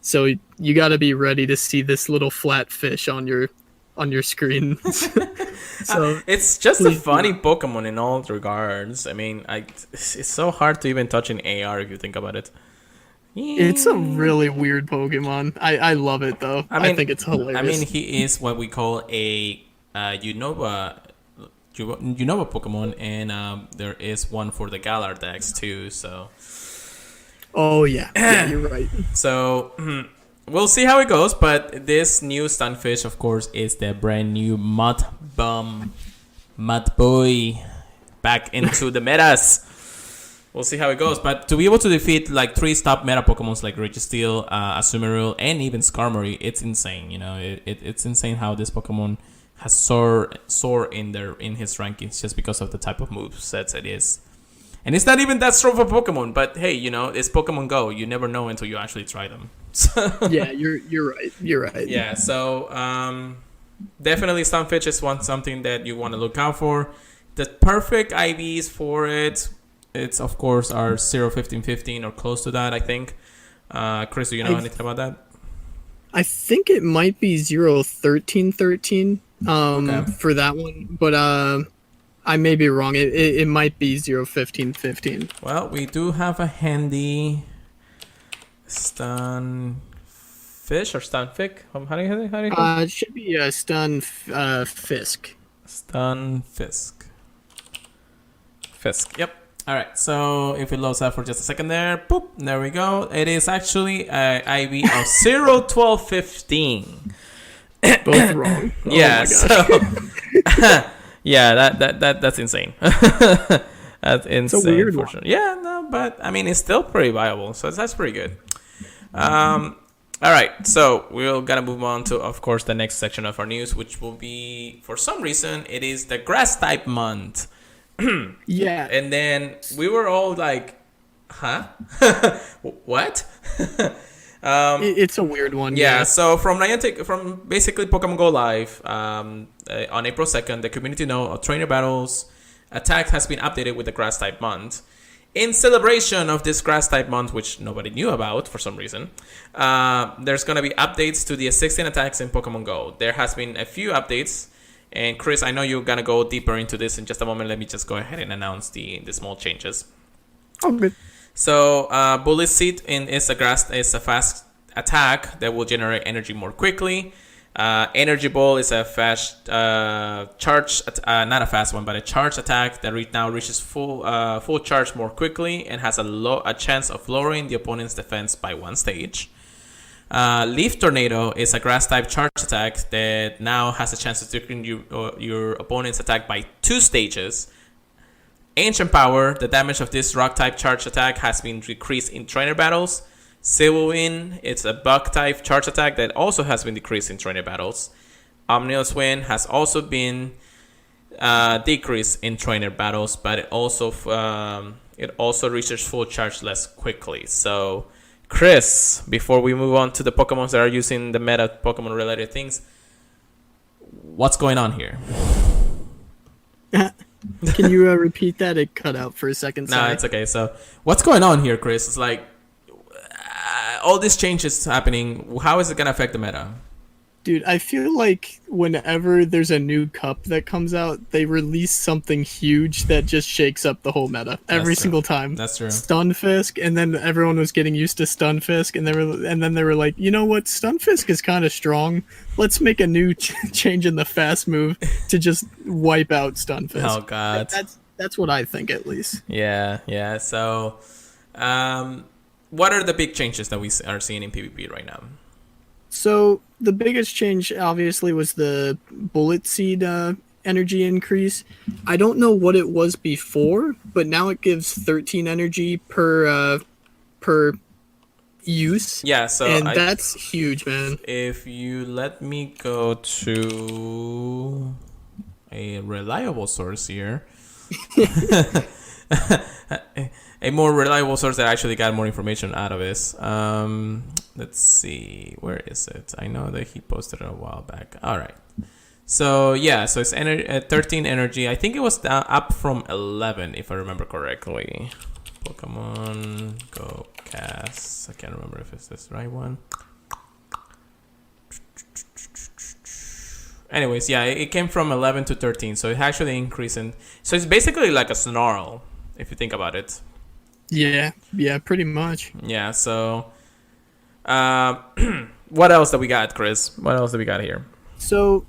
So you got to be ready to see this little flat fish on your screen. So it's just a funny Pokemon in all regards. I mean, it's so hard to even touch an AR if you think about it. It's a really weird Pokemon. I love it though. I think it's hilarious. I mean, he is what we call a Unova Pokemon, and there is one for the Galar decks too. So. Oh yeah, you're right. So we'll see how it goes. But this new Stunfish, of course, is the brand new Mud Boy back into the metas. We'll see how it goes, but to be able to defeat like 3 top meta Pokemons like Registeel, Azumarill, and even Skarmory, it's insane. You know, it's insane how this Pokemon has soar in his rankings just because of the type of movesets it is. And it's not even that strong of a Pokemon, but hey, you know, it's Pokemon Go. You never know until you actually try them. Yeah, you're right. You're right. Yeah, so definitely Stunfish is something that you want to look out for. The perfect IVs for it. It's, of course, our 0-15-15 or close to that, I think. Chris, do you know anything about that? I think it might be 0-13-13 okay. for that one. But I may be wrong. It might be 0-15-15. Well, we do have a handy Stunfish or Stunfic. How do you call it? It should be a Stunfisk. Stunfisk. Fisk, yep. All right, so if it loads up for just a second there, boop, there we go. It is actually an IV of 0-12-15. Both wrong. Yeah, so yeah, that's insane. That's insane. It's a weird for one. sure. Yeah, no, but I mean, it's still pretty viable, so that's pretty good. All right, so we're gonna move on to, of course, the next section of our news, which will be, for some reason, it is the grass type month. Yeah. And then we were all like, huh? What? It's a weird one. Yeah, so from Niantic, from basically Pokemon Go Live, on April 2nd, the community note of Trainer Battles attack has been updated with the grass type month. In celebration of this grass type month, which nobody knew about for some reason, there's going to be updates to the 16 attacks in Pokemon Go. There has been a few updates. And Chris, I know you're going to go deeper into this in just a moment. Let me just go ahead and announce the small changes. Okay. So, Bullet Seed is a fast attack that will generate energy more quickly. Energy Ball is a fast charge, not a fast one, but a charge attack that now reaches full charge more quickly and has a chance of lowering the opponent's defense by 1 stage. Leaf Tornado is a grass type charge attack that now has a chance to decrease your opponent's attack by 2 stages. Ancient Power, the damage of this rock type charge attack has been decreased in trainer battles. Civil Wind, it's a bug type charge attack that also has been decreased in trainer battles. Omnious Wind has also been decrease in trainer battles, but it also reaches full charge less quickly. So, Chris, before we move on to the Pokemon that are using the meta Pokemon related things, what's going on here? Can you repeat that? It cut out for a second. No, it's okay. So, what's going on here, Chris? It's like all these changes happening. How is it going to affect the meta? Dude, I feel like whenever there's a new cup that comes out, they release something huge that just shakes up the whole meta every single time. That's true. Stunfisk, and then everyone was getting used to Stunfisk, and then they were like, you know what? Stunfisk is kind of strong. Let's make a new change in the fast move to just wipe out Stunfisk. Oh God, that's what I think, at least. Yeah. So, what are the big changes that we are seeing in PvP right now? So the biggest change, obviously, was the Bullet Seed energy increase. I don't know what it was before, but now it gives 13 energy per use. Yeah, so that's huge, man. If you let me go to a reliable source here. A more reliable source that actually got more information out of this. Let's see, where is it? I know that he posted it a while back. All right. So yeah, so it's 13 energy. I think it was up from 11, if I remember correctly. Pokemon Go Cast. I can't remember if it's this right one. Anyways, yeah, it came from 11 to 13, so it actually increasing. So it's basically like a snarl, if you think about it. Yeah, pretty much. Yeah, so what else that we got, Chris? What else do we got here? So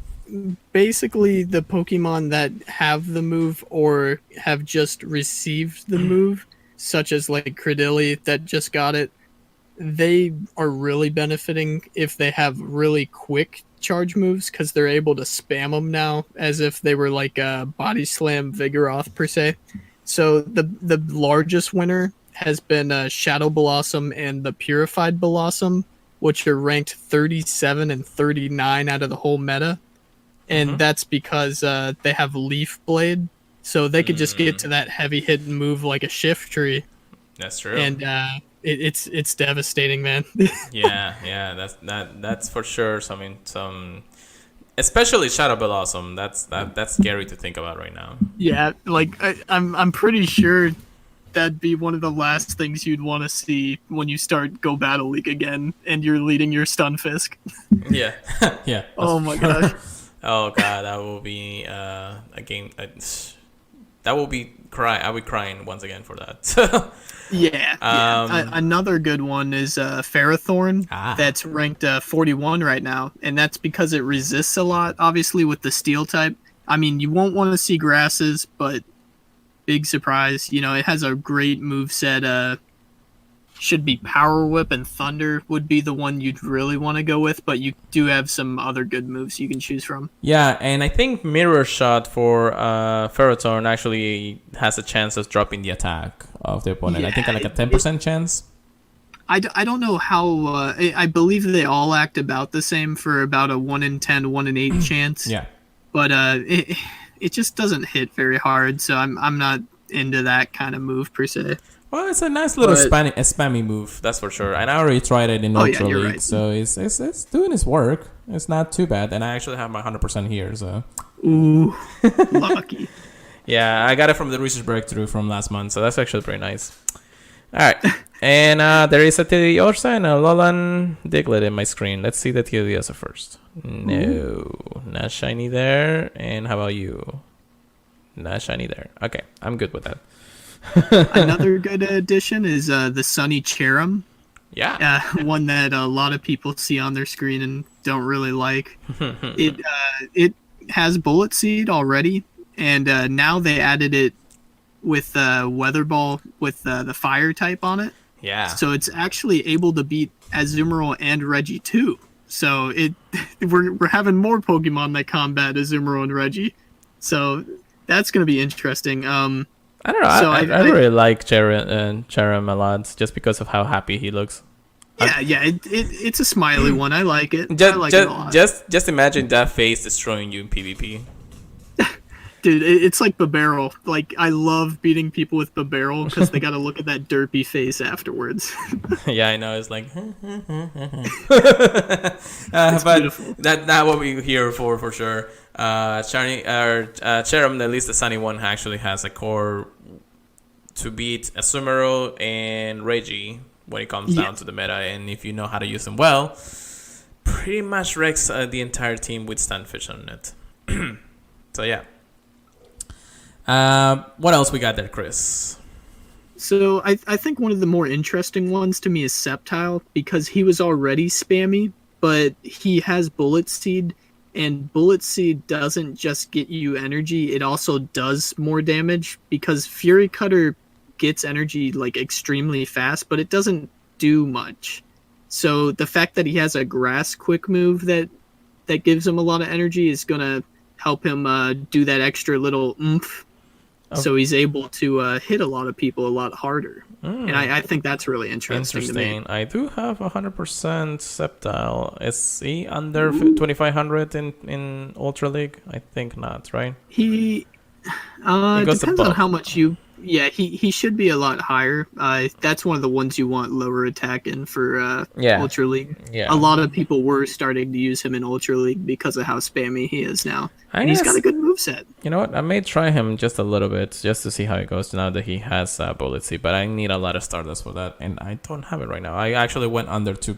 basically the Pokemon that have the move or have just received the move, such as like Credilli that just got it, they are really benefiting if they have really quick charge moves, because they're able to spam them now as if they were like a Body Slam Vigoroth per se. So the largest winner has been Shadow Blossom and the Purified Blossom, which are ranked 37 and 39 out of the whole meta. And that's because they have Leaf Blade, so they could just get to that heavy hitting move like a Shift Tree. That's true. And it's devastating, man. yeah, that's for sure. Some especially Shadow Blossom. That's scary to think about right now. Yeah, like I'm pretty sure that'd be one of the last things you'd want to see when you start Go Battle League again and you're leading your Stunfisk. Yeah, yeah. Oh my gosh. Oh god, that will be a game. That will be cry. I'll be crying once again for that. Yeah. Another good one is Ferrothorn. That's ranked 41 right now, and that's because it resists a lot, obviously, with the Steel type. I mean, you won't want to see grasses, but big surprise. You know, it has a great moveset. Should be Power Whip and Thunder would be the one you'd really want to go with, but you do have some other good moves you can choose from. Yeah, and I think Mirror Shot for Ferrothorn actually has a chance of dropping the attack of the opponent. Yeah, I think like a 10% chance. I don't know how... I believe they all act about the same for about a 1 in 10, 1 in 8 chance. Yeah. But it just doesn't hit very hard, so I'm not into that kind of move per se. Well, it's a nice little spammy move, that's for sure. And I already tried it in Ultra League, right. So it's doing its work. It's not too bad, and I actually have my 100% here. So, ooh, lucky. Yeah, I got it from the Research Breakthrough from last month, so that's actually pretty nice. All right, and there is a Teddiursa and a Alolan Diglett in my screen. Let's see the Teddiursa first. No, not shiny there. And how about you? Not shiny there. Okay, I'm good with that. Another good addition is the Sunny Cherim. Yeah. One that a lot of people see on their screen and don't really like. It has Bullet Seed already, and now they added it with Weather Ball with the Fire type on it. Yeah. So it's actually able to beat Azumarill and Reggie too. So we're having more Pokemon that combat Azumarill and Reggie. So that's going to be interesting. I don't know. So I really like Cherim a lot, just because of how happy he looks. Yeah. It's a smiley one. I like it. I like it a lot. Just imagine that face destroying you in PvP. Dude, it's like Babarrel. Like, I love beating people with Babarrel because they got to look at that derpy face afterwards. Yeah, I know. It's like, It's but beautiful. that's not what we're here for sure. Cherem, at least the Sunny one, actually has a core to beat Asumero and Reggie when it comes down to the meta, and if you know how to use them well, pretty much wrecks the entire team with Stunfish on it. So yeah. What else we got there, Chris? So I think one of the more interesting ones to me is Sceptile, because he was already spammy, but he has Bullet Seed, and Bullet Seed doesn't just get you energy, it also does more damage, because Fury Cutter gets energy like extremely fast, but it doesn't do much. So the fact that he has a grass quick move that gives him a lot of energy is gonna help him do that extra little oomph. So he's able to hit a lot of people a lot harder. And I think that's really interesting to me. I do have 100% Sceptile. Is he under 2,500 in Ultra League? I think not, right? He depends on how much you... Yeah, he should be a lot higher. That's one of the ones you want lower attack in for Ultra League. Yeah. A lot of people were starting to use him in Ultra League because of how spammy he is now. And he's got a good moveset. You know what? I may try him just a little bit just to see how it goes now that he has Bullet Seed, but I need a lot of Stardust for that, and I don't have it right now. I actually went under 2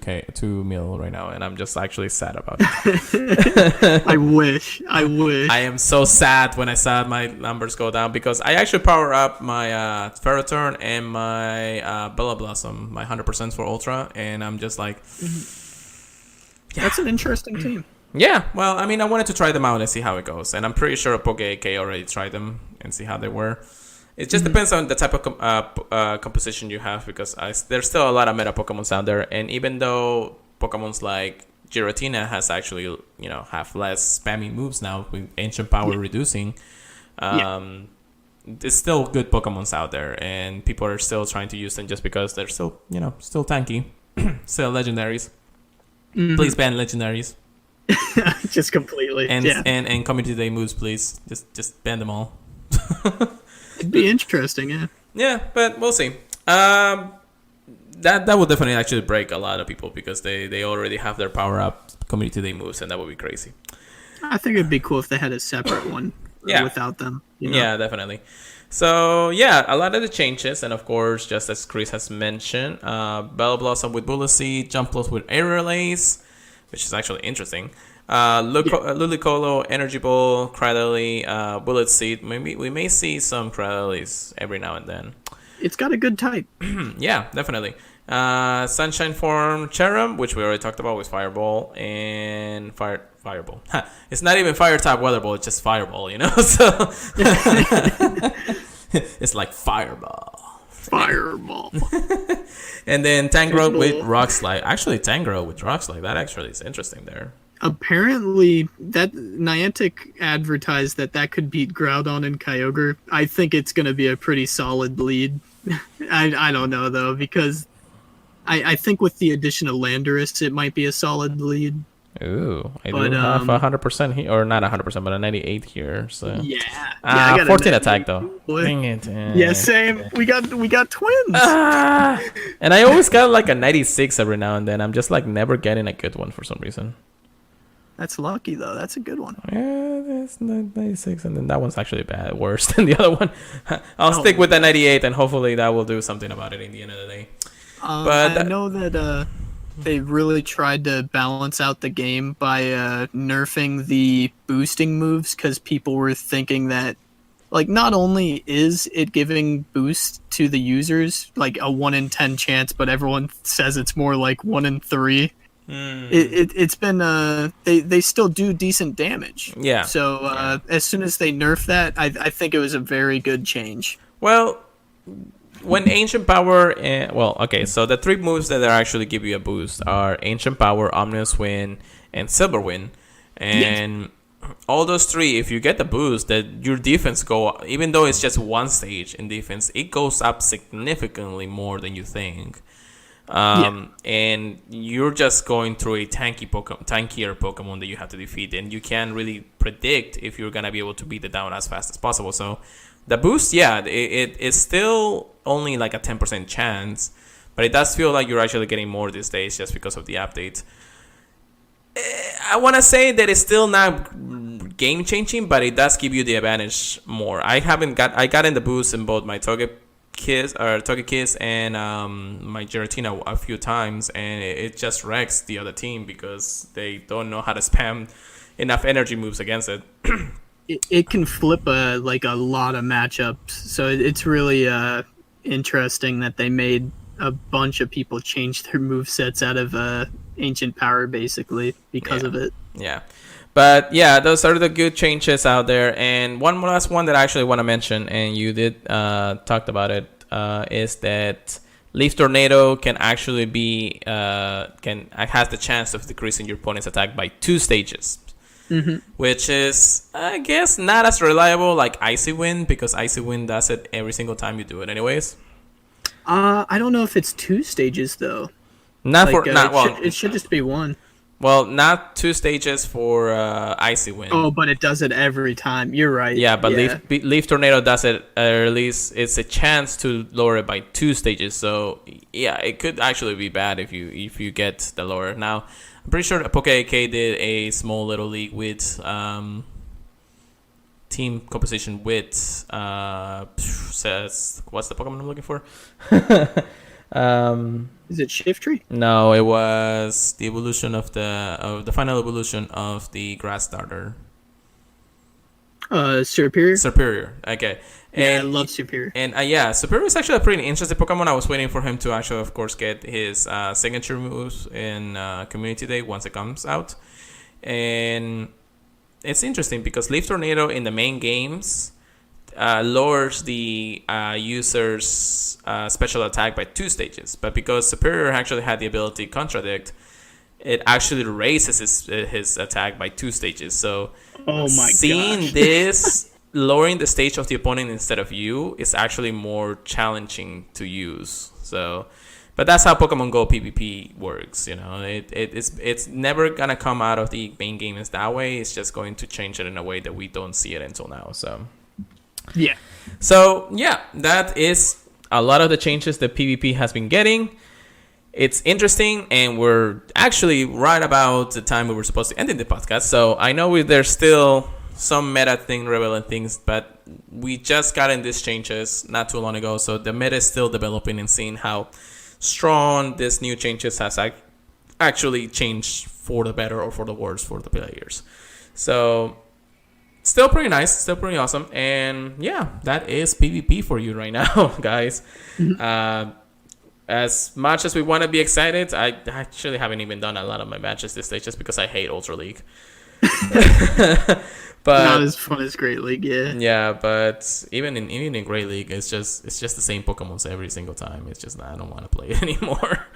mil right now, and I'm just actually sad about it. I wish. I am so sad when I saw my numbers go down, because I actually power up my Ferroturn and my Bella Blossom, my 100% for Ultra, and I'm just like... Yeah. That's an interesting team. Yeah, well, I mean, I wanted to try them out and see how it goes, and I'm pretty sure Poke AK already tried them and see how they were. It just depends on the type of composition you have, because there's still a lot of meta Pokemons out there, and even though Pokemons like Giratina has actually, have less spammy moves now with Ancient Power reducing, there's still good Pokemons out there, and people are still trying to use them just because they're still, still tanky, still legendaries. Please ban legendaries. Just completely. And community day moves, please. Just ban them all. It'd be interesting, yeah. Yeah, but we'll see. That would definitely actually break a lot of people, because they already have their power up community day moves, and that would be crazy. I think it'd be cool if they had a separate one without them. Yeah, definitely. So, yeah, a lot of the changes, and of course, just as Chris has mentioned, Bella Blossom with Bullet Seed, Jumpluff with Aerial Ace, which is actually interesting. Ludicolo, Energy Ball, Cradily, Bullet Seed. Maybe we may see some Cradilies every now and then. It's got a good type. Yeah, definitely. Sunshine Form Cherem, which we already talked about with Fireball, and Fireball. It's not even Fire type Weather Ball, it's just Fireball, So it's like Fireball. And then Tangrowth with Rock Slide. Actually, Tangrowth with Rock Slide. That actually is interesting there. Apparently, that Niantic advertised that could beat Groudon and Kyogre. I think it's going to be a pretty solid lead. I don't know, though, because I think with the addition of Landorus, it might be a solid lead. Ooh, I do have 100% here, or not 100%, but a 98 here. So I got 14 attack though. Dang it. Yeah, same. We got twins. And I always got like a 96 every now and then. I'm just like never getting a good one for some reason. That's lucky though. That's a good one. Yeah, that's 96, and then that one's actually worse than the other one. I'll stick with the 98, and hopefully that will do something about it in the end of the day. But I know that they really tried to balance out the game by nerfing the boosting moves, because people were thinking that, like, not only is it giving boost to the users, like a 1 in 10 chance, but everyone says it's more like 1 in 3. It's been they still do decent damage. Yeah. So as soon as they nerf that, I think it was a very good change. Well, when Ancient Power, so the 3 moves that actually give you a boost are Ancient Power, Omnious Wind, and Silver Wind. And all those 3, if you get the boost, that your defense even though it's just 1 stage in defense, it goes up significantly more than you think. And you're just going through a tankier Pokemon that you have to defeat, and you can't really predict if you're gonna be able to beat it down as fast as possible. So the boost, it is still only like a 10% chance, but it does feel like you're actually getting more these days just because of the updates. I want to say that it's still not game changing, but it does give you the advantage more. I got in the boost in both my Togekiss and my Giratina a few times, and it just wrecks the other team because they don't know how to spam enough energy moves against it. It can flip a lot of matchups, so it's really interesting that they made a bunch of people change their movesets out of Ancient Power basically because of it. Yeah. But yeah, those are the good changes out there. And one last one that I actually want to mention, and you did talked about it, is that Leaf Tornado can actually be has the chance of decreasing your opponent's attack by 2 stages. Mm-hmm. Which is, I guess, not as reliable like Icy Wind, because Icy Wind does it every single time you do it anyways. I don't know if it's 2 stages though. It should just be 1. Well, not 2 stages for Icy Wind. Oh, but it does it every time. You're right. Yeah, but Leaf Tornado does it, or at least it's a chance to lower it by 2 stages. So yeah, it could actually be bad if you get the lower. Now, I'm pretty sure Poke.AK did a small little league with team composition with says, what's the Pokemon I'm looking for? Is it Shiftry? No, it was the evolution of the final evolution of the Grass Starter. Superior. Okay. And I love Superior. And Superior is actually a pretty interesting Pokemon. I was waiting for him to actually, of course, get his signature moves in Community Day once it comes out. And it's interesting because Leaf Tornado in the main games lowers the user's special attack by 2 stages. But because Superior actually had the ability to Contradict, it actually raises his attack by 2 stages. So seeing this lowering the stage of the opponent instead of you is actually more challenging to use. So, but that's how Pokemon Go PvP works. You know, it's never gonna come out of the main game as that way. It's just going to change it in a way that we don't see it until now. So yeah. So yeah, that is a lot of the changes that PvP has been getting. It's interesting, and we're actually right about the time we were supposed to end in the podcast. So I know there's still some meta thing, relevant things, but we just got in these changes not too long ago. So the meta is still developing and seeing how strong this new changes has actually changed for the better or for the worse for the players. So still pretty nice, still pretty awesome. And yeah, that is PvP for you right now, guys. Mm-hmm. As much as we want to be excited, I actually haven't even done a lot of my matches this day just because I hate Ultra League. But not as fun as Great League, yeah. Yeah, but even in Great League, it's just the same Pokemons every single time. It's just I don't want to play it anymore.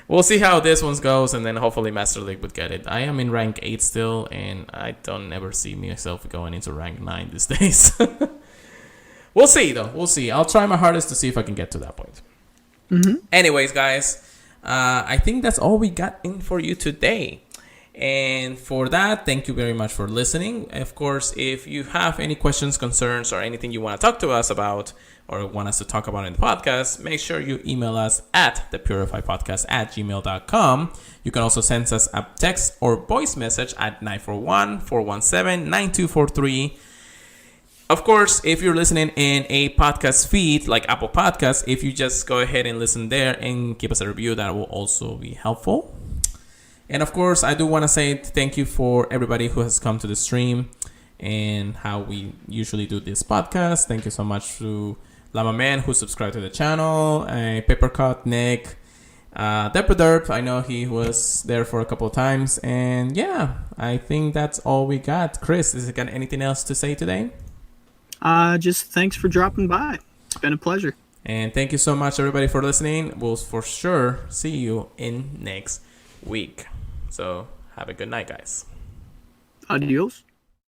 We'll see how this one goes, and then hopefully Master League would get it. I am in rank 8 still, and I don't ever see myself going into rank 9 these days. We'll see, though. We'll see. I'll try my hardest to see if I can get to that point. Mm-hmm. Anyways, guys, I think that's all we got in for you today. And for that, thank you very much for listening. Of course, if you have any questions, concerns, or anything you want to talk to us about or want us to talk about in the podcast, make sure you email us at thepurifiedpodcast@gmail.com. You can also send us a text or voice message at 941-417-9243. Of course, if you're listening in a podcast feed like Apple Podcasts, if you just go ahead and listen there and give us a review, that will also be helpful. And of course, I do want to say thank you for everybody who has come to the stream and how we usually do this podcast. Thank you so much to Llama Man who subscribed to the channel, Peppercut, Nick, Derp. I know he was there for a couple of times. And yeah, I think that's all we got. Chris, is there got anything else to say today? Just thanks for dropping by. It's been a pleasure. And thank you so much, everybody, for listening. We'll for sure see you in next week. So have a good night, guys. Adios.